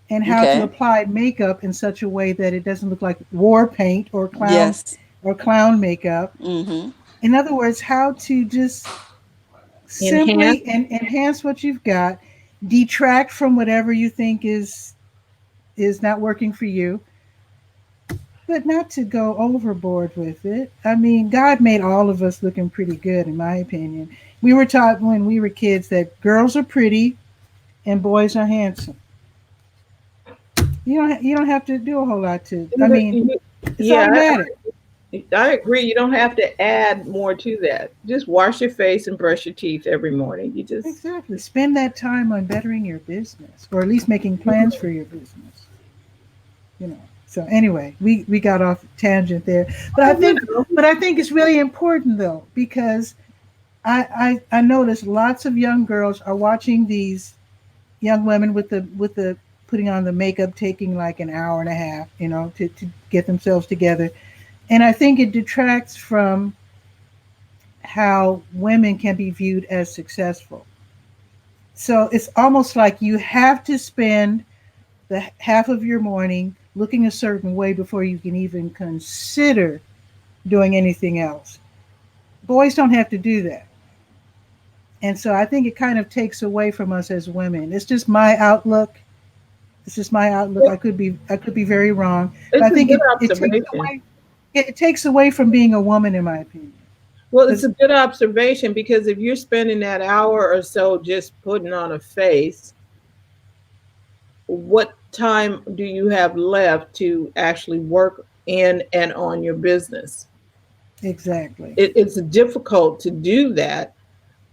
and how to Okay. apply makeup in such a way that it doesn't look like war paint or Yes. clown makeup. Mm-hmm. In other words, how to just simply enhance what you've got, detract from whatever you think is not working for you, but not to go overboard with it. I mean, God made all of us looking pretty good, in my opinion. We were taught when we were kids that girls are pretty and boys are handsome. You don't have to do a whole lot to. I mean, it's automatic. I agree. You don't have to add more to that. Just wash your face and brush your teeth every morning. You just Exactly. Spend that time on bettering your business, or at least making plans for your business. So anyway, we got off tangent there, but I think it's really important though, because I noticed lots of young girls are watching these young women with the putting on the makeup taking like an hour and a half, to get themselves together. And I think it detracts from how women can be viewed as successful. So it's almost like you have to spend the half of your morning looking a certain way before you can even consider doing anything else. Boys don't have to do that. And so I think it kind of takes away from us as women. It's just my outlook. I could be very wrong. But I think it takes away from being a woman, in my opinion. Well, it's a good observation, because if you're spending that hour or so just putting on a face, what time do you have left to actually work in and on your business? Exactly. It's difficult to do that.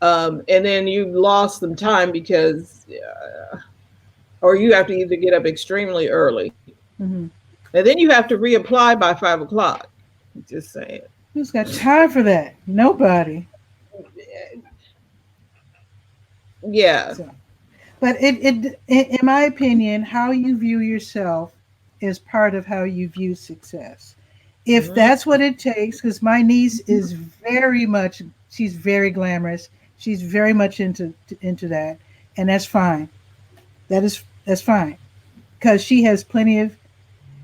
And then you lost some time because, or you have to either get up extremely early, Mm-hmm. and then you have to reapply by 5 o'clock. Just saying. Who's got time for that? Nobody. Yeah. So, but in my opinion, how you view yourself is part of how you view success. If that's what it takes, because my niece is she's very glamorous. She's very much into that, and that's fine. That's fine, because she has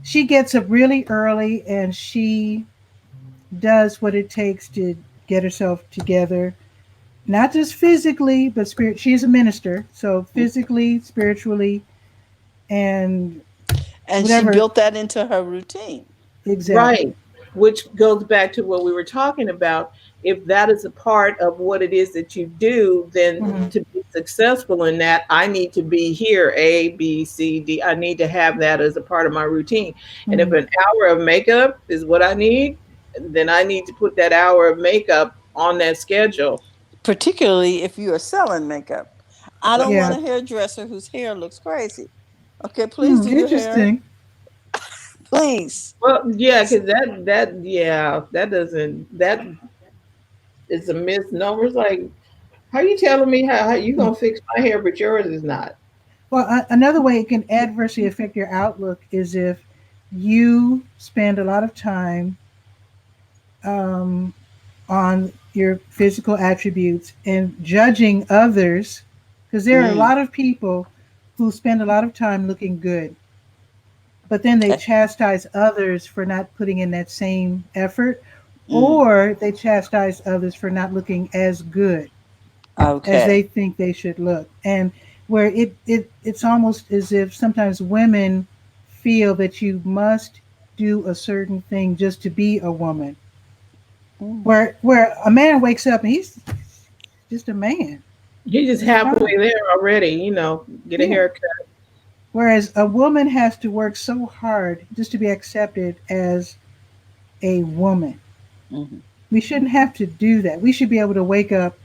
she gets up really early and she does what it takes to get herself together, not just physically, but she's a minister, so physically, spiritually, and whatever. She built that into her routine. Exactly. Right. Which goes back to what we were talking about. If that is a part of what it is that you do, then to be successful in that, I need to be here, A, B, C, D. I need to have that as a part of my routine. And if an hour of makeup is what I need, then I need to put that hour of makeup on that schedule. Particularly if you are selling makeup. I don't want a hairdresser whose hair looks crazy. Okay, please do your hair. Interesting. Please. Well, yeah, because that is a misnomer. It's like, how you telling me how you gonna fix my hair, but yours is not? Well, another way it can adversely affect your outlook is if you spend a lot of time on your physical attributes and judging others, because there are a lot of people who spend a lot of time looking good, but then they chastise others for not putting in that same effort, or they chastise others for not looking as good as they Okay. think they should look. And where it's almost as if sometimes women feel that you must do a certain thing just to be a woman. Mm. Where a man wakes up and he's just a man. You're just He's halfway fine. there already, get a Yeah. haircut. Whereas a woman has to work so hard just to be accepted as a woman. Mhm. We shouldn't have to do that. We should be able to wake up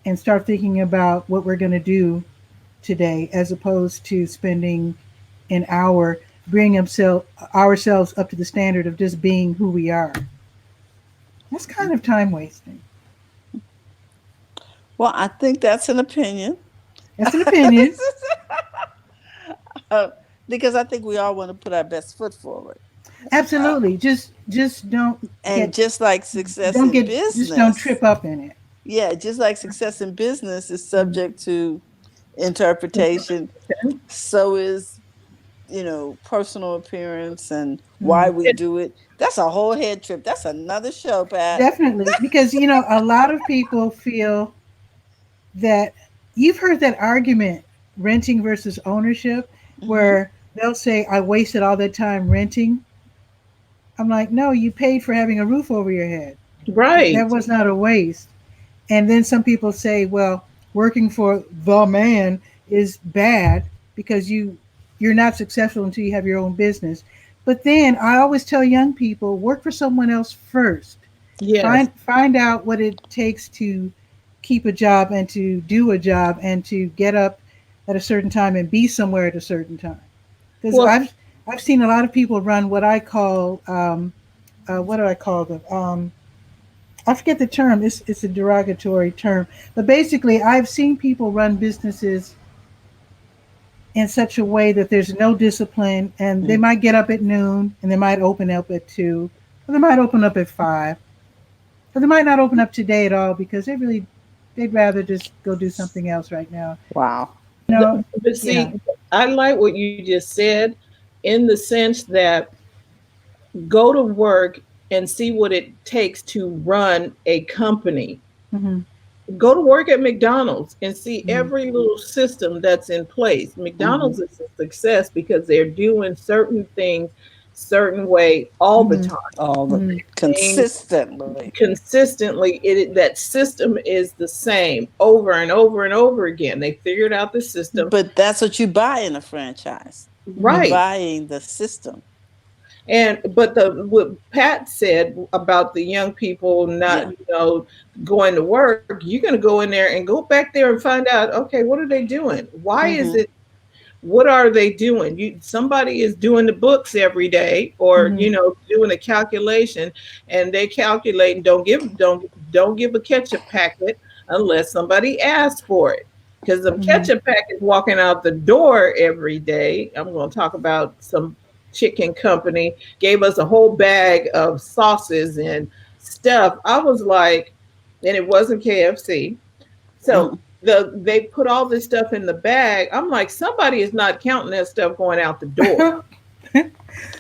and start thinking about what we're going to do today as opposed to spending an hour bringing ourselves up to the standard of just being who we are. That's kind of time wasting. Well, I think that's an opinion. That's an opinion. Uh, because I think we all want to put our best foot forward. Uh, Absolutely. Just and get just like success don't in get just don't business, trip up in it. yeah, just like success in business is Mhm. subject to interpretation, so is, personal appearance and why Mhm. we do it. That's a whole head trip. That's another show, Pat. Definitely, because a lot of people feel that you've heard that argument, renting versus ownership, Hmm. where they'll say I wasted all that time renting. I'm like, no, you paid for having a roof over your head. That Right. was not a waste. And then some people say, well, working for the man is bad because you're not successful until you have your own business. But then I always tell young people, work for someone else first. Yes. Find out what it takes to keep a job and to do a job and to get up at a certain time and be somewhere at a certain time. Because Well, I've seen a lot of people run what I call what do I call them? I forget the term. It's a derogatory term, but basically, I've seen people run businesses in such a way that there's no discipline, and they might get up at noon, and they might open up at 2, or they might open up at 5, or they might not open up today at all because they'd rather just go do something else right now. Wow. You know, but yeah. see, I like what you just said in the sense that go to work and see what it takes to run a company. Hmm. Go to work at McDonald's and see Hmm. every little system that's in place. Hmm. McDonald's is a success because they're doing certain things certain way all the Hmm. time. All the Hmm. Things consistently. consistently, that system is the same over and over and over again. They figured out the system. But that's what you buy in a franchise. You're Hmm. Right. buying the system. And but the what Pat said about the young people not, Yeah. going to work, you're going to go in there and go back there and find out, okay, what are they doing? Why is Hmm. it? What are they doing? Somebody is doing the books every day, or Hmm. doing a calculation, and they calculate and don't give a ketchup packet unless somebody asks for it. Because the Hmm. ketchup packets walking out the door every day. I'm going to talk about some chicken company gave us a whole bag of sauces and stuff. I was like, and it wasn't KFC. So Hmm. they put all this stuff in the bag. I'm like, somebody is not counting that stuff going out the door.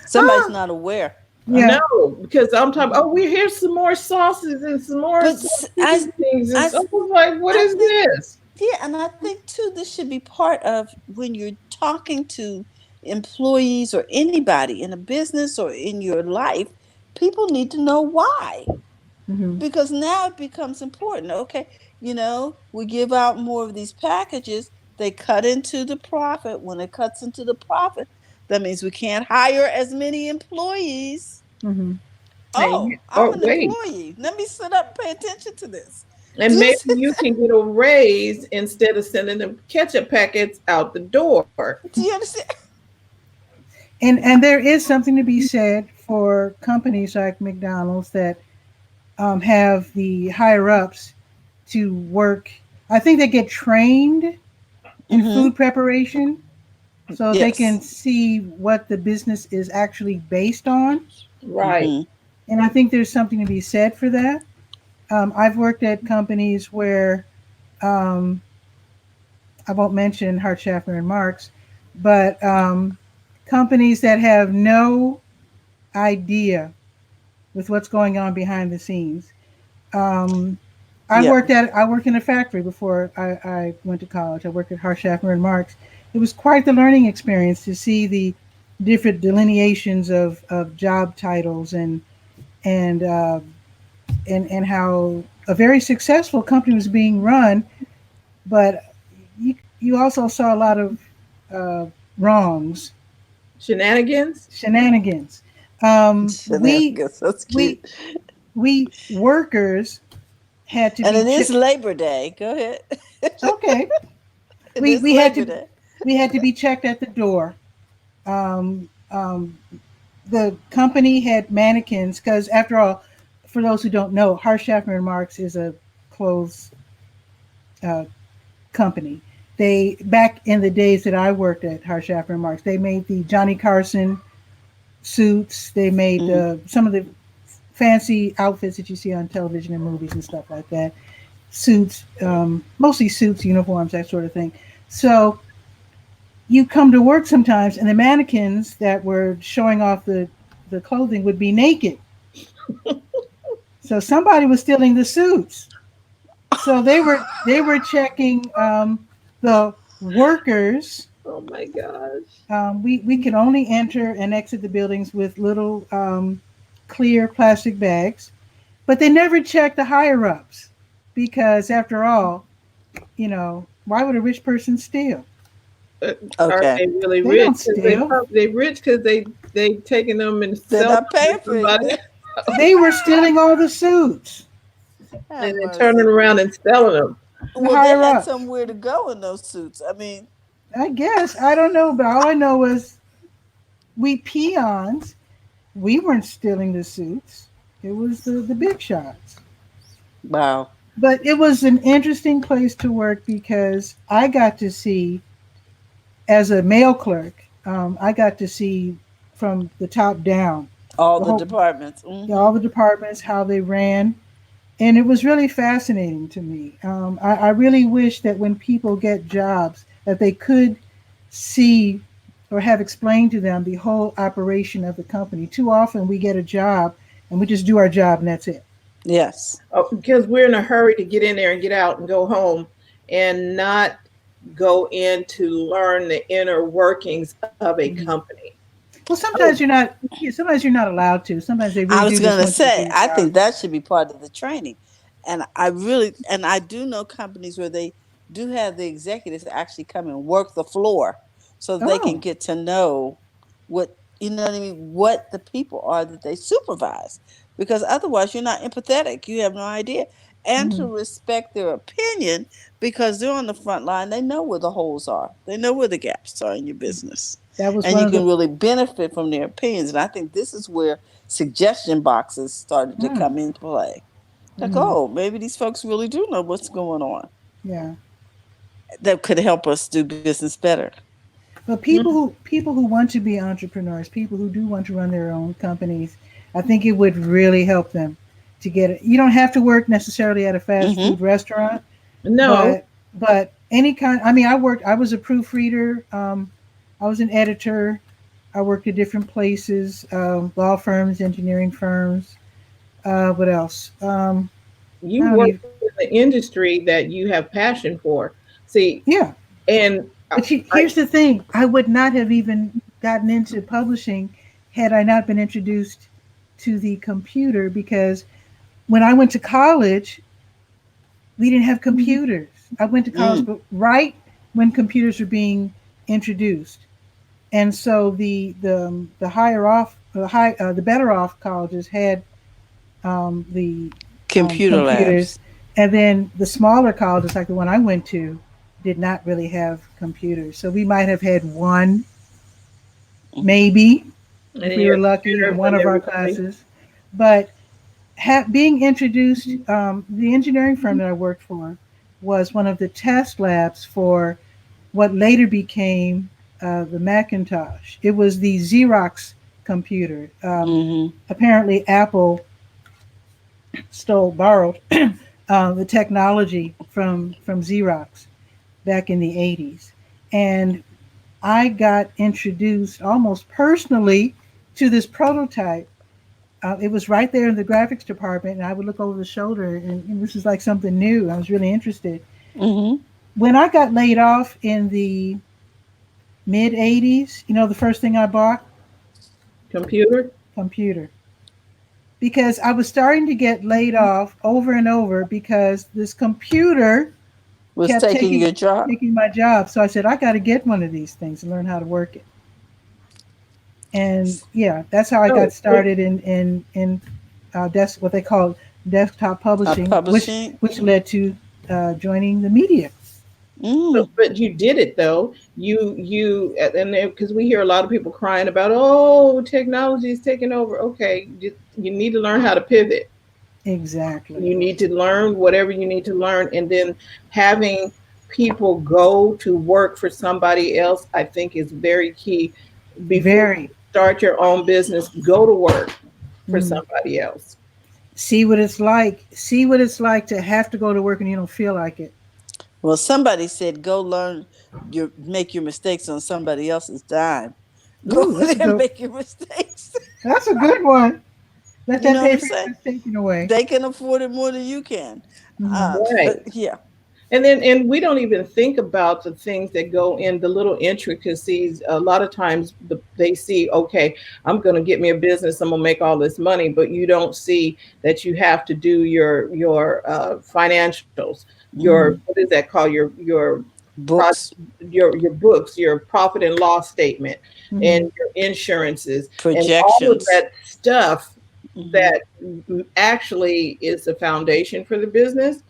Somebody's not aware. Yeah. No, because I'm talking. Oh, we here's some more sauces and some more But seasonings, and I, so I was like, what I is think, this? yeah, and I think too, this should be part of when you're talking to employees or anybody in a business or in your life, people need to know why. Hmm. Because now it becomes important. Okay, we give out more of these packages, they cut into the profit. When it cuts into the profit, that means we can't hire as many employees. Hmm. And, Oh, I'm or an wait, employee. Let me sit up and pay attention to this. and maybe This you can get a raise instead of sending them ketchup packets out the door. do you understand? And there is something to be said for companies like McDonald's that have the higher ups to work. I think they get trained in Mm-hmm. food preparation so they can Yes. see what the business is actually based on. Right. Mm-hmm. And I think there's something to be said for that. I've worked at companies where um, I won't mention Hart Schaffner and Marx, but companies that have no idea with what's going on behind the scenes. Um, Yeah. I worked in a factory before I went to college. I worked at Harshafner and Marks. It was quite the learning experience to see the different delineations of job titles and and how a very successful company was being run, but you also saw a lot of uh, wrongs, Shenanigans. shenanigans. Um, we Shenanigans. That's we cute. we workers had to And be it is Labor Day. Go ahead. okay. It We is we had Labor to Day. we had to be checked at the door. Um, um, the company had mannequins because, after all, for those who don't know, Harsh Schaffner and Marks is a clothes uh, company. They, back in the days that I worked at Harsh Schaffner and Marks, they made the Johnny Carson suits. They made Mhm. some of the fancy outfits that you see on television and movies and stuff like that. Suits, mostly suits, uniforms, that sort of thing. So you come to work sometimes, and the mannequins that were showing off the clothing would be naked. So somebody was stealing the suits. So they were checking the workers. Oh my gosh. We could only enter and exit the buildings with little clear plastic bags, but they never checked the higher ups because, after all, why would a rich person steal? Are Okay. they really They rich? don't Because steal. they rich because they taking them and They're selling not them paying to for somebody anything. They were stealing all the suits, Have and then turning mercy. around and selling them. the Well, they higher had ups. somewhere to go in those suits. I mean, I guess I don't know, but all I know is we peons, we weren't stealing the suits. It was the big shots. wow. But it was an interesting place to work because I got to see, as a mail clerk, I got to see from the top down All the the whole, departments. all the departments, how they ran, and it was really fascinating to me. I really wish that when people get jobs, that they could see or have explained to them the whole operation of the company. Too often we get a job and we just do our job and that's it. Yes. Oh, because we're in a hurry to get in there and get out and go home, and not go in to learn the inner workings of a Mhm. company. Well, Oh, sometimes you're not. Yeah, sometimes you're not allowed to. Sometimes they I really was do just going to want you to do say, your I job. think that should be part of the training. And I do know companies where they do have the executives actually come and work the floor so they can Oh, get to know what, you know what I mean, what the people are that they supervise. Because otherwise, you're not empathetic. You have no idea. And to mhm. respect their opinion because they're on the front line. They know where the holes are, they know where the gaps are in your business. That was And one you of can the. really benefit from their opinions. And I think this is where suggestion boxes started to Mm, come into play. Like, mhm, oh, maybe these folks really do know what's going on. yeah. That could help us do business better. But mm, people who want to be entrepreneurs, people who do want to run their own companies, I think it would really help them to get it. You don't have to work necessarily at a fast Mm-hmm. food restaurant, no, but any kind. I mean, I worked. I was a proofreader. I was an editor. I worked at different places, law firms, engineering firms. What else? I you don't work even. in the industry that you have passion for. See, Yeah, and but I, here's the thing: I would not have even gotten into publishing had I not been introduced to the computer. Because when I went to college, we didn't have computers. I went to college, Mm. but right when computers were being introduced, and so the higher off, the better off colleges had the Computer computers, labs. and then the smaller colleges, like the one I went to, did not really have computers. So we might have had one, Mhm. maybe, and if then we were you're lucky, in better one than of our everybody. classes. But being introduced, the engineering firm that I worked for was one of the test labs for what later became the Macintosh. It was the Xerox computer. Mm-hmm. Apparently, Apple borrowed the technology from Xerox back in the 80s. And I got introduced almost personally to this prototype it was right there in the graphics department, and I would look over the shoulder, and this is like something new. I was really interested. Mm-hmm. When I got laid off in the mid 80s, the first thing I bought? Computer? Computer. Because I was starting to get laid off over and over because this computer Was kept taking your job. taking my job. So I said, I got to get one of these things and learn how to work it. And yeah, that's how I got started in what they call desktop publishing, Publishing. which led to joining the media. But you did it though. And because we hear a lot of people crying about, oh, technology is taking over. Okay, you need to learn how to pivot. Exactly. You need to learn whatever you need to learn, and then having people go to work for somebody else, I think, is very key. Before you start your own business, go to work for somebody else. See what it's like. See what it's like to have to go to work and you don't feel like it. Well, somebody said, go make your mistakes on somebody else's dime. Go there and make your mistakes. That's a good one. Let You that know what I'm paper saying? taken away. They can afford it more than you can. Right. Yeah. And we don't even think about the things that go in, the little intricacies. A lot of times they see, okay, I'm going to get me a business, I'm going to make all this money, but you don't see that you have to do your financials, your what is that called, your books, your books, your profit and loss statement, and your insurances, projections, and all of that stuff that actually is the foundation for the business.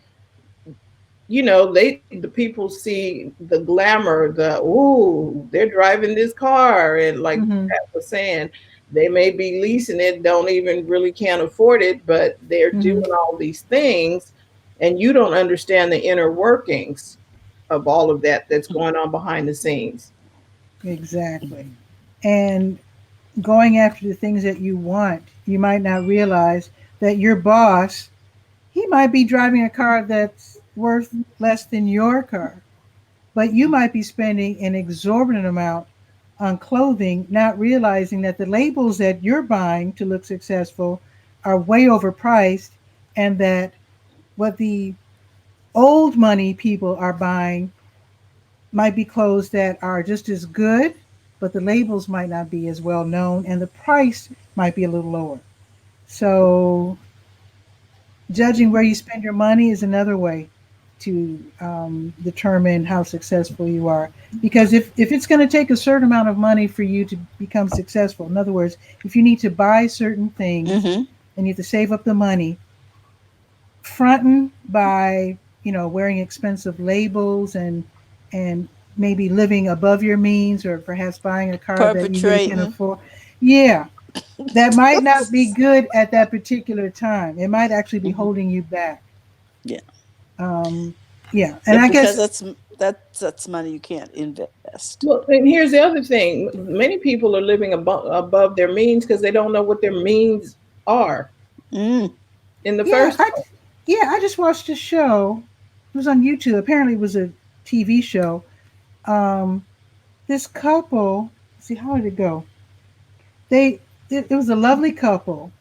The people see the glamour, they're driving this car, and like Pat was saying, they may be leasing it, don't even really can't afford it, but they're doing all these things, and you don't understand the inner workings of all of that's going on behind the scenes. Exactly. And going after the things that you want, you might not realize that your boss, he might be driving a car that's worth less than your car, but you might be spending an exorbitant amount on clothing, not realizing that the labels that you're buying to look successful are way overpriced, and that what the old money people are buying might be clothes that are just as good, but the labels might not be as well known and the price might be a little lower. So judging where you spend your money is another way to determine how successful you are. Because if it's going to take a certain amount of money for you to become successful, in other words, if you need to buy certain things and you have to save up the money, fronting by wearing expensive labels and maybe living above your means, or perhaps buying a car that you really can't afford. Yeah, that might not be good at that particular time. It might actually be holding you back. Yeah. Yeah, and I guess that's money you can't invest. Well, and here's the other thing: many people are living above their means because they don't know what their means are. In the first place. I just watched a show. It was on YouTube. Apparently, it was a TV show. This couple. See, how did it go? It was a lovely couple.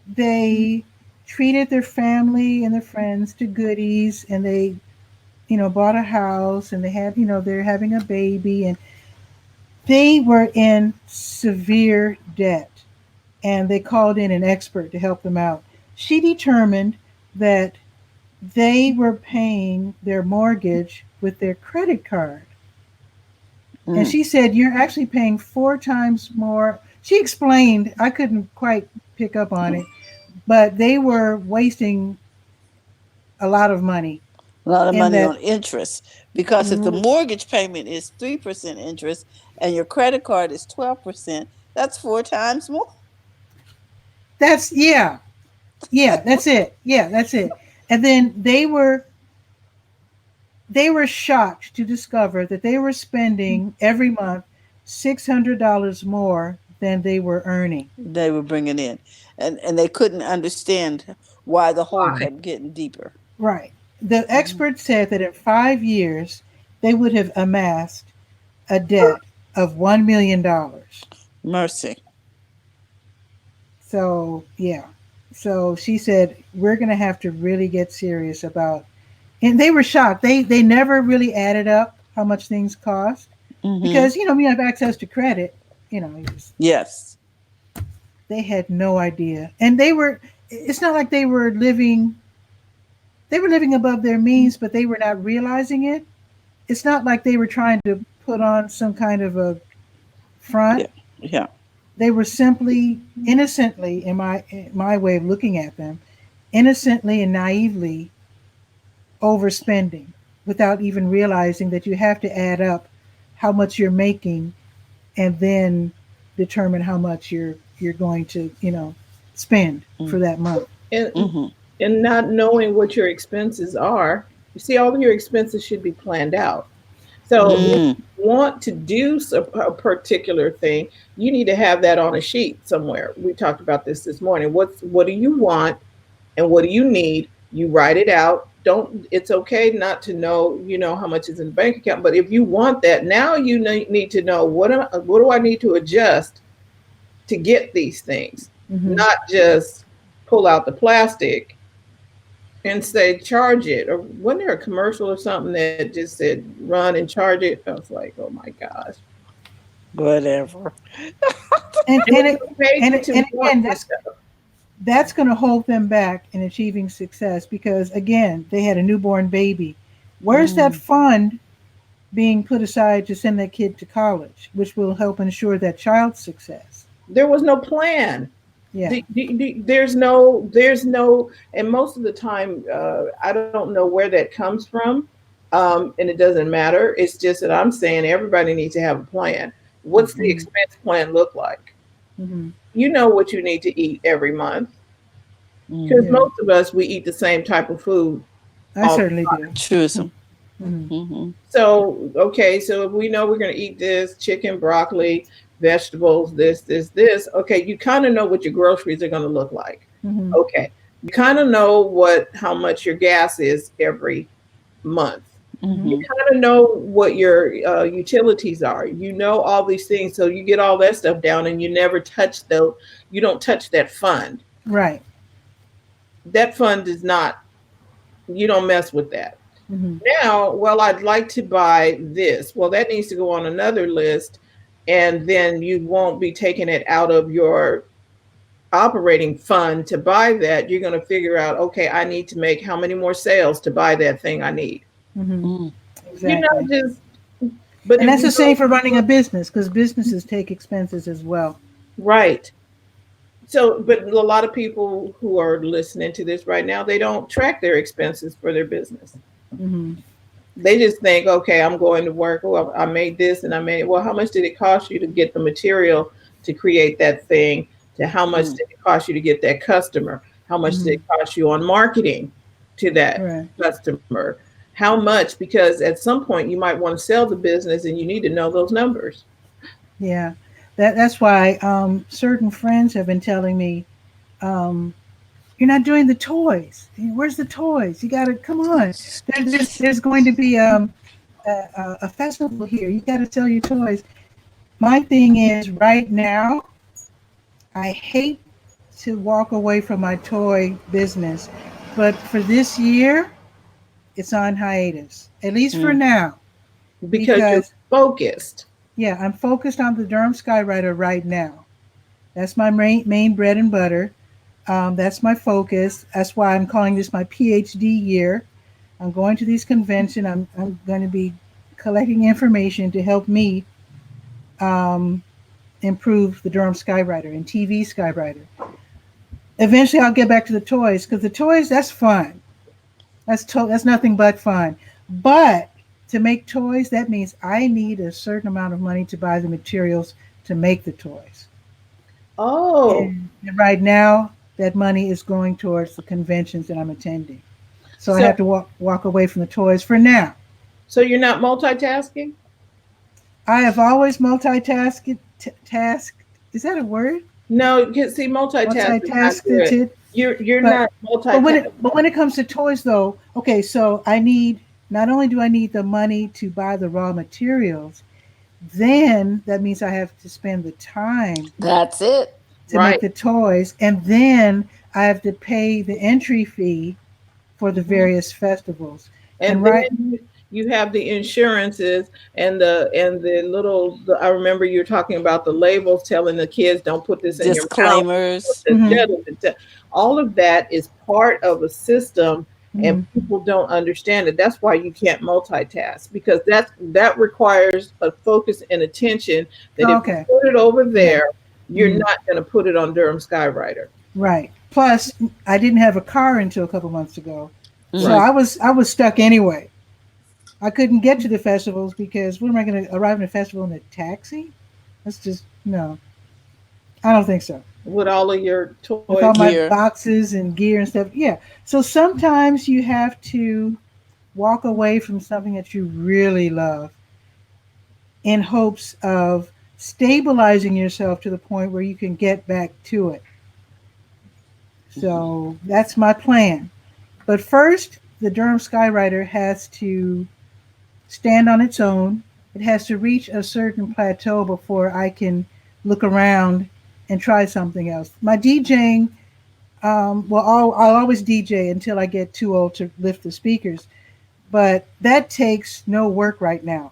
They treated their family and their friends to goodies, and they, bought a house, and they had, they're having a baby, and they were in severe debt, and they called in an expert to help them out. She determined that they were paying their mortgage with their credit card. And she said, you're actually paying 4 times more. She explained, I couldn't quite pick up on it, but they were wasting a lot of money. A lot of money on interest. Because if the mortgage payment is 3% interest and your credit card is 12%, that's 4 times more. That's that's it. Yeah, that's it. And then they were shocked to discover that they were spending every month $600 more than they were earning. They were bringing in. And they couldn't understand why the hole kept getting deeper. Right. The expert said that in 5 years, they would have amassed a debt of $1 million. Mercy. So yeah. So she said we're gonna have to really get serious about, and they were shocked. They never really added up how much things cost Mm-hmm. because we have access to credit. Yes. They had no idea, and they were. It's not like they were living. They were living above their means, but they were not realizing it. It's not like they were trying to put on some kind of a front. Yeah. Yeah. They were simply innocently, in my way of looking at them, innocently and naively overspending without even realizing that you have to add up how much you're making and then determine how much you're going to spend for that month. And Mm-hmm. and not knowing what your expenses are, you see, all of your expenses should be planned out. So if Mm. you want to do a particular thing, you need to have that on a sheet somewhere. We talked about this morning. What do you want and what do you need? You write it out. Don't. It's okay not to know, how much is in the bank account, but if you want that, now you need to know what do I need to adjust to get these things, Hmm. not just pull out the plastic and say charge it. Or wasn't there a commercial or something that just said run and charge it? I was like, oh my gosh. Whatever. And And and it's it, okay and, to and want again, this that's stuff. that's going to hold them back in achieving success because again, they had a newborn baby. Where's that Mm. fund being put aside to send that kid to college, which will help ensure that child's success? There was no plan. Yeah. There's no, and most of the time, I don't know where that comes from, and it doesn't matter. It's just that I'm saying everybody needs to have a plan. What's the Hmm. expense plan look like? Hmm. You know what you need to eat every month, because Mm. Yeah, most of us we eat the same type of food I all. certainly do. Truism. Hmm. Mm-hmm. So, okay, so if we know we're going to eat this chicken, broccoli, vegetables, this, okay, you kind of know what your groceries are going to look like. Hmm. Okay, you kind of know how much your gas is every month. Hmm. You Mm-hmm. kind of know what your utilities are. You know all these things, so you get all that stuff down, and you never touch though. You don't touch that fund. Right. That fund is not. You don't mess with that. Hmm. Now, well, I'd like to buy this. Well, that needs to go on another list, and then you won't be taking it out of your operating fund to buy that. You're going to figure out, okay, I need to make how many more sales to buy that thing I need. Hmm. Mm. Exactly. Just, but And if that's you the same don't, for running a business because businesses take expenses as well. right. So, but a lot of people who are listening to this right now, they don't track their expenses for their business. Hmm. They just think, okay, I'm going to work. Oh, I made this and I made it. Well, how much did it cost you to get the material to create that thing? To how much Mm. did it cost you to get that customer? How much did Hmm. it cost you on marketing to that Right. customer? How much? Because at some point you might want to sell the business and you need to know those numbers. Yeah. That's why certain friends have been telling me, um, "You're not doing the toys. Where's the toys? You got to come on. There's going to be a festival here. You got to sell your toys." My thing is right now, I hate to walk away from my toy business, but for this year, it's on hiatus, at least for Mm. now, Because you're because focused. yeah, I'm focused on the Durham Skywriter right now. That's my main bread and butter. That's my focus. That's why I'm calling this my PhD year. I'm going to these conventions. I'm going to be collecting information to help me um, improve the Durham Skywriter and TV Skywriter. Eventually, I'll get back to the toys because the toys that's fun. That's nothing but fun. But to make toys, that means I need a certain amount of money to buy the materials to make the toys. Oh, And right now, that money is going towards the conventions that I'm attending. So I so have to walk away from the toys for now. so you're not multitasking? I have always multitasked. Task is that a word? No, you can see multitasking is not good. Multitasking, You're but not but when multitasking. it comes to toys though, okay, so I need not only do I need the money to buy the raw materials, then that means I have to spend the time That's it. to make the toys, and then I have to pay the entry fee for the various festivals. And then you have the insurances and the little. I remember you were talking about the labels telling the kids don't put this in your mouth. Disclaimers. All of that is part of a system, and Mhm. people don't understand it. That's why you can't multitask, because that requires a focus and attention. That if you Okay. put it over there, you're Mhm. not going to put it on Durham Skywriter. Right. Plus, I didn't have a car until a couple months ago, so Right. I was stuck anyway. I couldn't get to the festivals because what am I going to arrive in a festival in a taxi? That's just no. I don't think so. With all of your With all toys. my Gear. boxes and gear and stuff. Yeah. So sometimes you have to walk away from something that you really love in hopes of stabilizing yourself to the point where you can get back to it. So that's my plan. But first, the Durham Skywriter has to stand on its own. It has to reach a certain plateau before I can look around and try something else. My DJing, well, I'll always DJ until I get too old to lift the speakers, but that takes no work right now.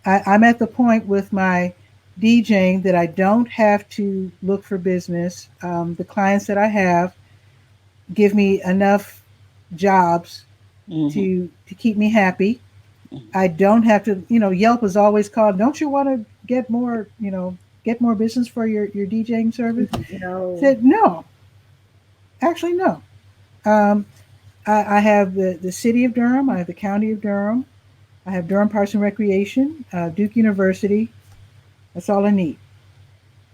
I'm at the point with my DJing that I don't have to look for business. The clients that I have give me enough jobs to keep me happy. I don't have to, Yelp is always called, don't you want to get more, get more business for your DJing service? No. I said, no, actually, no. Um, I have the city of Durham, I have the county of Durham, I have Durham Parks and Recreation, Duke University. That's all I need.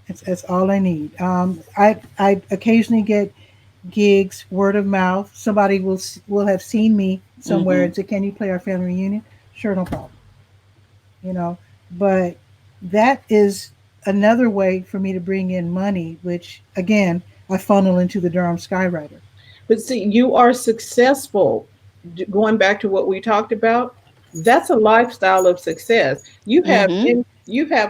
That's all I need. I occasionally get gigs, word of mouth. Somebody will have seen me somewhere and say, "Can you play our family reunion?" Sure, no problem. You know, but that is another way for me to bring in money, which again I funnel into the Durham Skywriter. But see, you are successful. Going back to what we talked about, that's a lifestyle of success. You have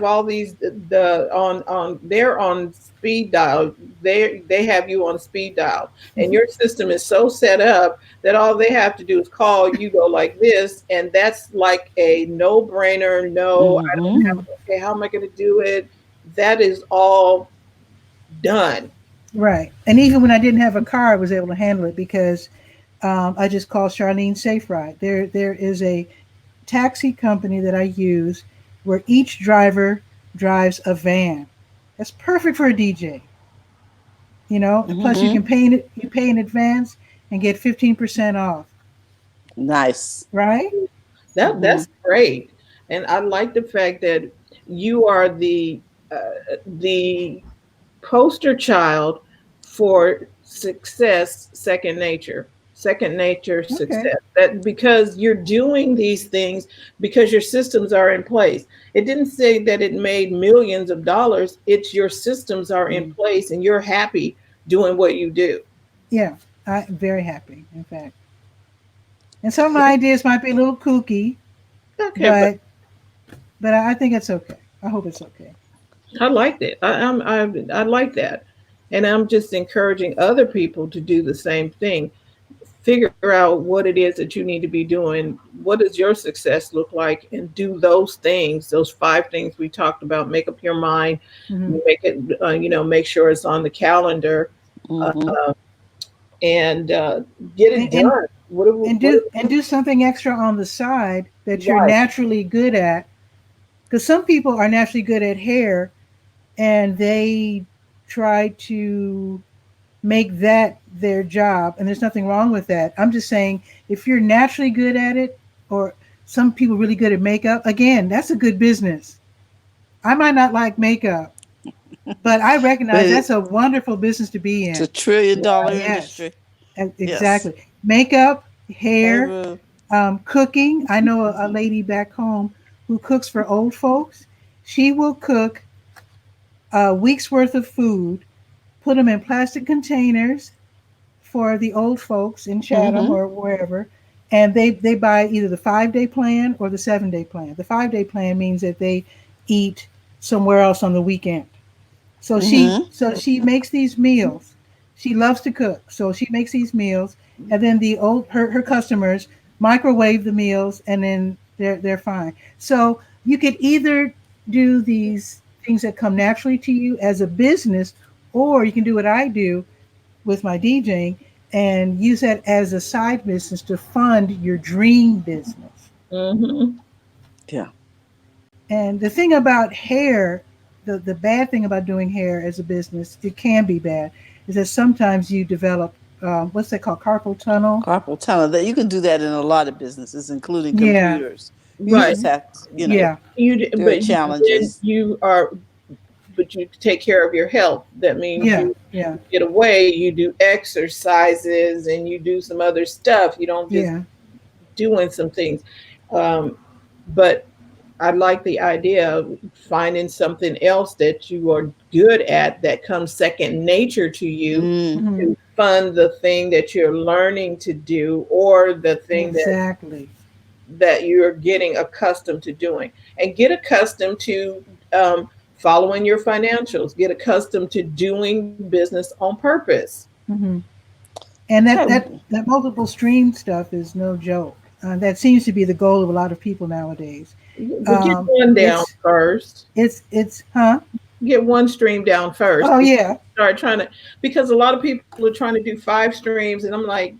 all these they're on speed dial. They have you on speed dial, and your system is so set up that all they have to do is call. You go like this, and that's like a no brainer. No, I don't have. Okay, how am I going to do it? That is all done. Right. And even when I didn't have a car, I was able to handle it because I just called Charlene Safe Ride. There is a taxi company that I use where each driver drives a van. That's perfect for a DJ. Plus you can pay in advance and get 15% off. Nice. Right? That's great, and I like the fact that you are the poster child for success, second nature Okay. success. That because you're doing these things because your systems are in place. It didn't say that it made millions of dollars. It's your systems are in place, and you're happy doing what you do. Yeah. I'm very happy, in fact. And some of my ideas might be a little kooky, Okay, but but I think it's okay. I hope it's okay. I like that. I like that, and I'm just encouraging other people to do the same thing. Figure out what it is that you need to be doing. What does your success look like, and do those things. Those 5 things we talked about. Make up your mind. Mhm. Make it. Make sure it's on the calendar, and get it And done. What, and do something extra on the side that you're right. naturally good at, because some people are naturally good at hair and they try to make that their job, and there's nothing wrong with that. I'm just saying, if you're naturally good at it, or some people really good at makeup, again, that's a good business. I might not like makeup, but I recognize But that's a wonderful business to be it's a in. $1 trillion Yes, industry. Yes. exactly. Makeup, Hey, hair, Rue. cooking. I know a lady back home who cooks for old folks. She will cook a week's worth of food, put them in plastic containers for the old folks in Chatham or wherever, and they buy either the 5 day plan or the 7 day plan. The 5 day plan means that they eat somewhere else on the weekend. So she makes these meals. She loves to cook, so she makes these meals, and then her customers microwave the meals, and then they're fine. So you could either do these things that come naturally to you as a business, or you can do what I do with my DJing and use that as a side business to fund your dream business. Mm-hmm. Yeah. And the thing about hair, the bad thing about doing hair as a business, it can be bad, is that sometimes you develop what's that called, carpal tunnel. Carpal tunnel. That you can do that in a lot of businesses, including Yeah. computers. You Right. just have to, you know, Yeah. there are challenges. But you take care of your health. That means Yeah. you Yeah. get away, you do exercises, and you do some other stuff. You don't just Yeah. doing some things. But I like the idea of finding something else that you are good at that comes second nature to you Mhm. to fund the thing that you're learning to do, or the thing Exactly. that you're getting accustomed to doing. And get accustomed to following your financials. Get accustomed to doing business on purpose. Hmm. And that, Yeah. that multiple stream stuff is no joke. That seems to be the goal of a lot of people nowadays. But get one down first. It's huh? Get one stream down first. Oh yeah. Start trying to, because a lot of people are trying to do 5 streams, and I'm like,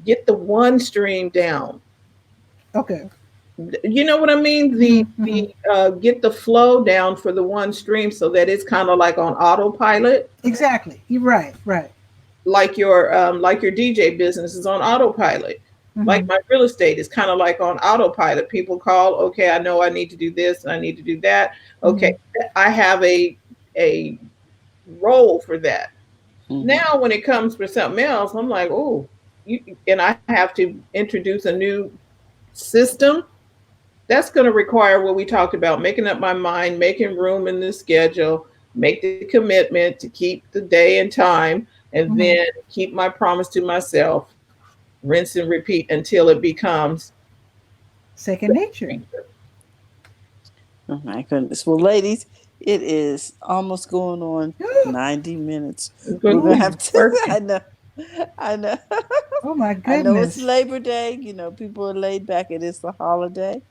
get the one stream down. Okay. You know what I mean? Get the flow down for the one stream so that it's kind of like on autopilot. Exactly. You're right. Right. Like your DJ business is on autopilot. Mhm. Like my real estate is kind of like on autopilot. People call, okay, I know I need to do this and I need to do that. Okay, I have a role for that. Mhm. Now, when it comes for something else, I'm like, oh, and I have to introduce a new system. That's going to require what we talked about: making up my mind, making room in the schedule, make the commitment to keep the day and time, and then keep my promise to myself, rinse and repeat until it becomes second nature. Oh my goodness. Well, ladies, it is almost going on 90 minutes. We're gonna have to. I know. Oh my goodness. I know it's Labor Day. You know, people are laid back. It is the holiday.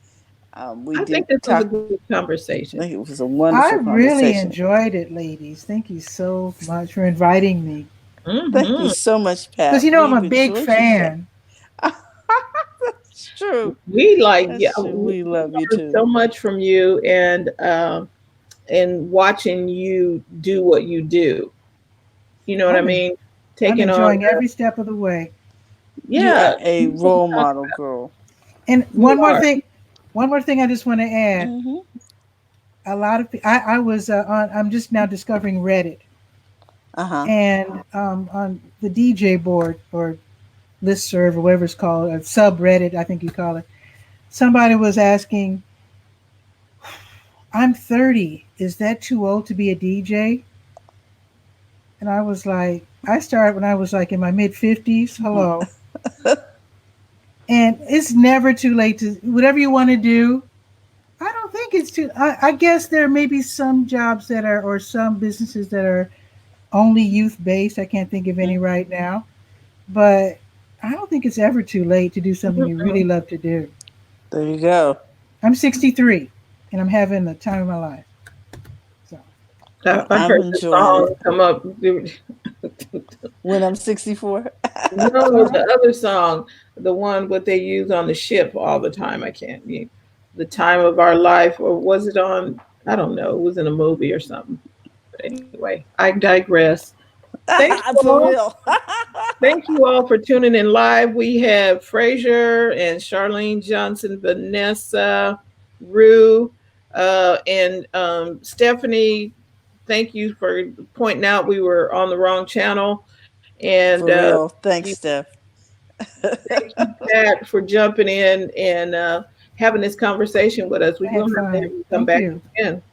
I think this was a good conversation. I think it was a wonderful conversation. I really enjoyed it, ladies. Thank you so much for inviting me. Thank you so much, Pat. Because I'm a big fan. That's true. We we love you too. So much from you, and watching you do what you do. You know what I mean? I'm enjoying every step of the way. Yeah, you're a role model, girl. And one more thing I just want to add. A lot of I was I'm just now discovering Reddit. And on the DJ board or listserv or whatever it's called, a subreddit, I think you call it, somebody was asking, I'm 30. Is that too old to be a DJ? And I was like, I started when I was like in my mid 50s. Hello. And it's never too late to whatever you want to do. I don't think it's too. I guess there may be some jobs that are, or some businesses that are only youth based. I can't think of any right now, but I don't think it's ever too late to do something you really love to do. There you go. I'm 63 and I'm having the time of my life. So I heard the song come up. When I'm 64? No, the other song, the one what they use on the ship all the time. I can't. The Time of Our Life, or was it on? I don't know. It was in a movie or something. But anyway, I digress. Thank you all for tuning in live. We have Frazier and Charlene Johnson, Vanessa, Rue, and Stephanie. Thank you for pointing out we were on the wrong channel. And for real. Thanks, Steph. Thank you, Pat, for jumping in and having this conversation with us. We will have to come back again.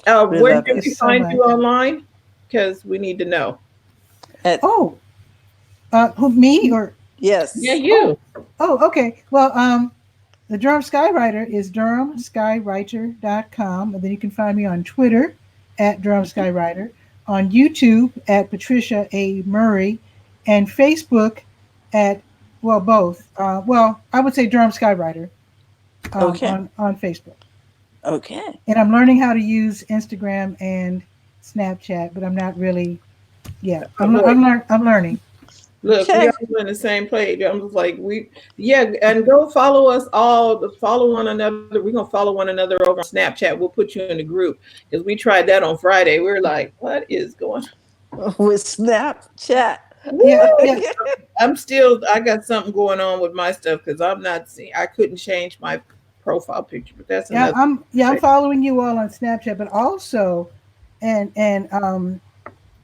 Where can we find you online? Because we need to know. Who, me or? Yes. Yeah, you. Oh, okay. Well, the Durham Skywriter is durhamskywriter.com. And then you can find me on Twitter at Durham Skywriter, on YouTube at Patricia A. Murray, and Facebook at, well, both. Well, I would say Durham Skywriter Okay. on Facebook. Okay. And I'm learning how to use Instagram and Snapchat, but I'm not really. Yeah, I'm learning. Look, we Okay. all in the same page. I'm just like and go follow us all. Follow one another. We're gonna follow one another over on Snapchat. We'll put you in the group because we tried that on Friday. We were like, what is going With Snapchat. Yeah, Woo! yeah. I got something going on with my stuff because I'm not seeing, I couldn't change my profile picture, but that's Yeah, another. I'm following you all on Snapchat, but also, and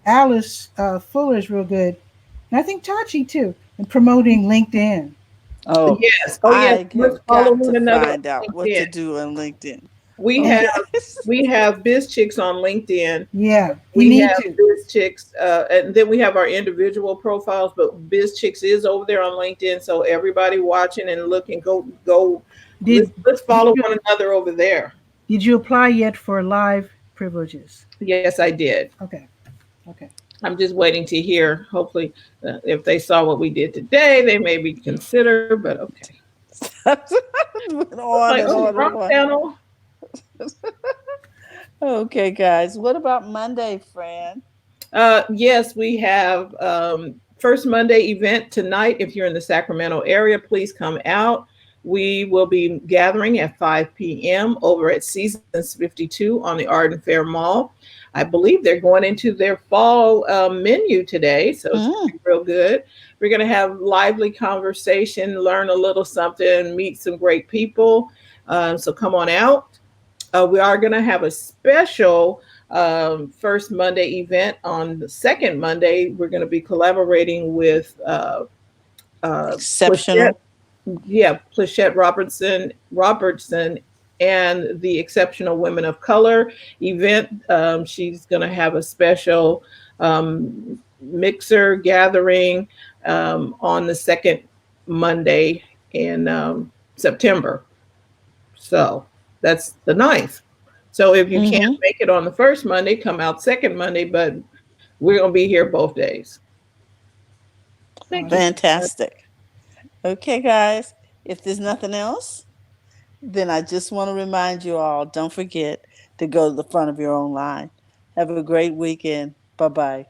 Alice Fuller is real good, and I think Tachi too, in promoting LinkedIn. Oh, Yes. I Let's have follow got one to another find on out what to LinkedIn. do on LinkedIn. We Okay. have Biz Chicks on LinkedIn. Yeah, you We need have to. Biz Chicks, and then we have our individual profiles, but Biz Chicks is over there on LinkedIn. So everybody watching and looking, go. Did Let's follow did one another over there. you apply yet for live privileges? Yes, I did. Okay, okay. I'm just waiting to hear. Hopefully, if they saw what we did today, they may be consider. But okay. Went on Like, and oh, on and wrong on. channel. Okay, guys. What about Monday, Fran? Yes, we have first Monday event tonight. If you're in the Sacramento area, please come out. We will be gathering at 5 p.m. over at Seasons 52 on the Arden Fair Mall. I believe they're going into their fall menu today, so it's gonna be real good. We're going to have lively conversation, learn a little something, meet some great people. So come on out. We are going to have a special first Monday event on the second Monday. We're going to be collaborating with Exceptional. Plachette Robertson and the Exceptional Women of Color event. She's going to have a special mixer gathering on the second Monday in September. So that's the 9th. So if you can't make it on the first Monday, come out second Monday, but we're going to be here both days. Thank you. Fantastic. Okay, guys. If there's nothing else, then I just want to remind you all, don't forget to go to the front of your own line. Have a great weekend. Bye-bye.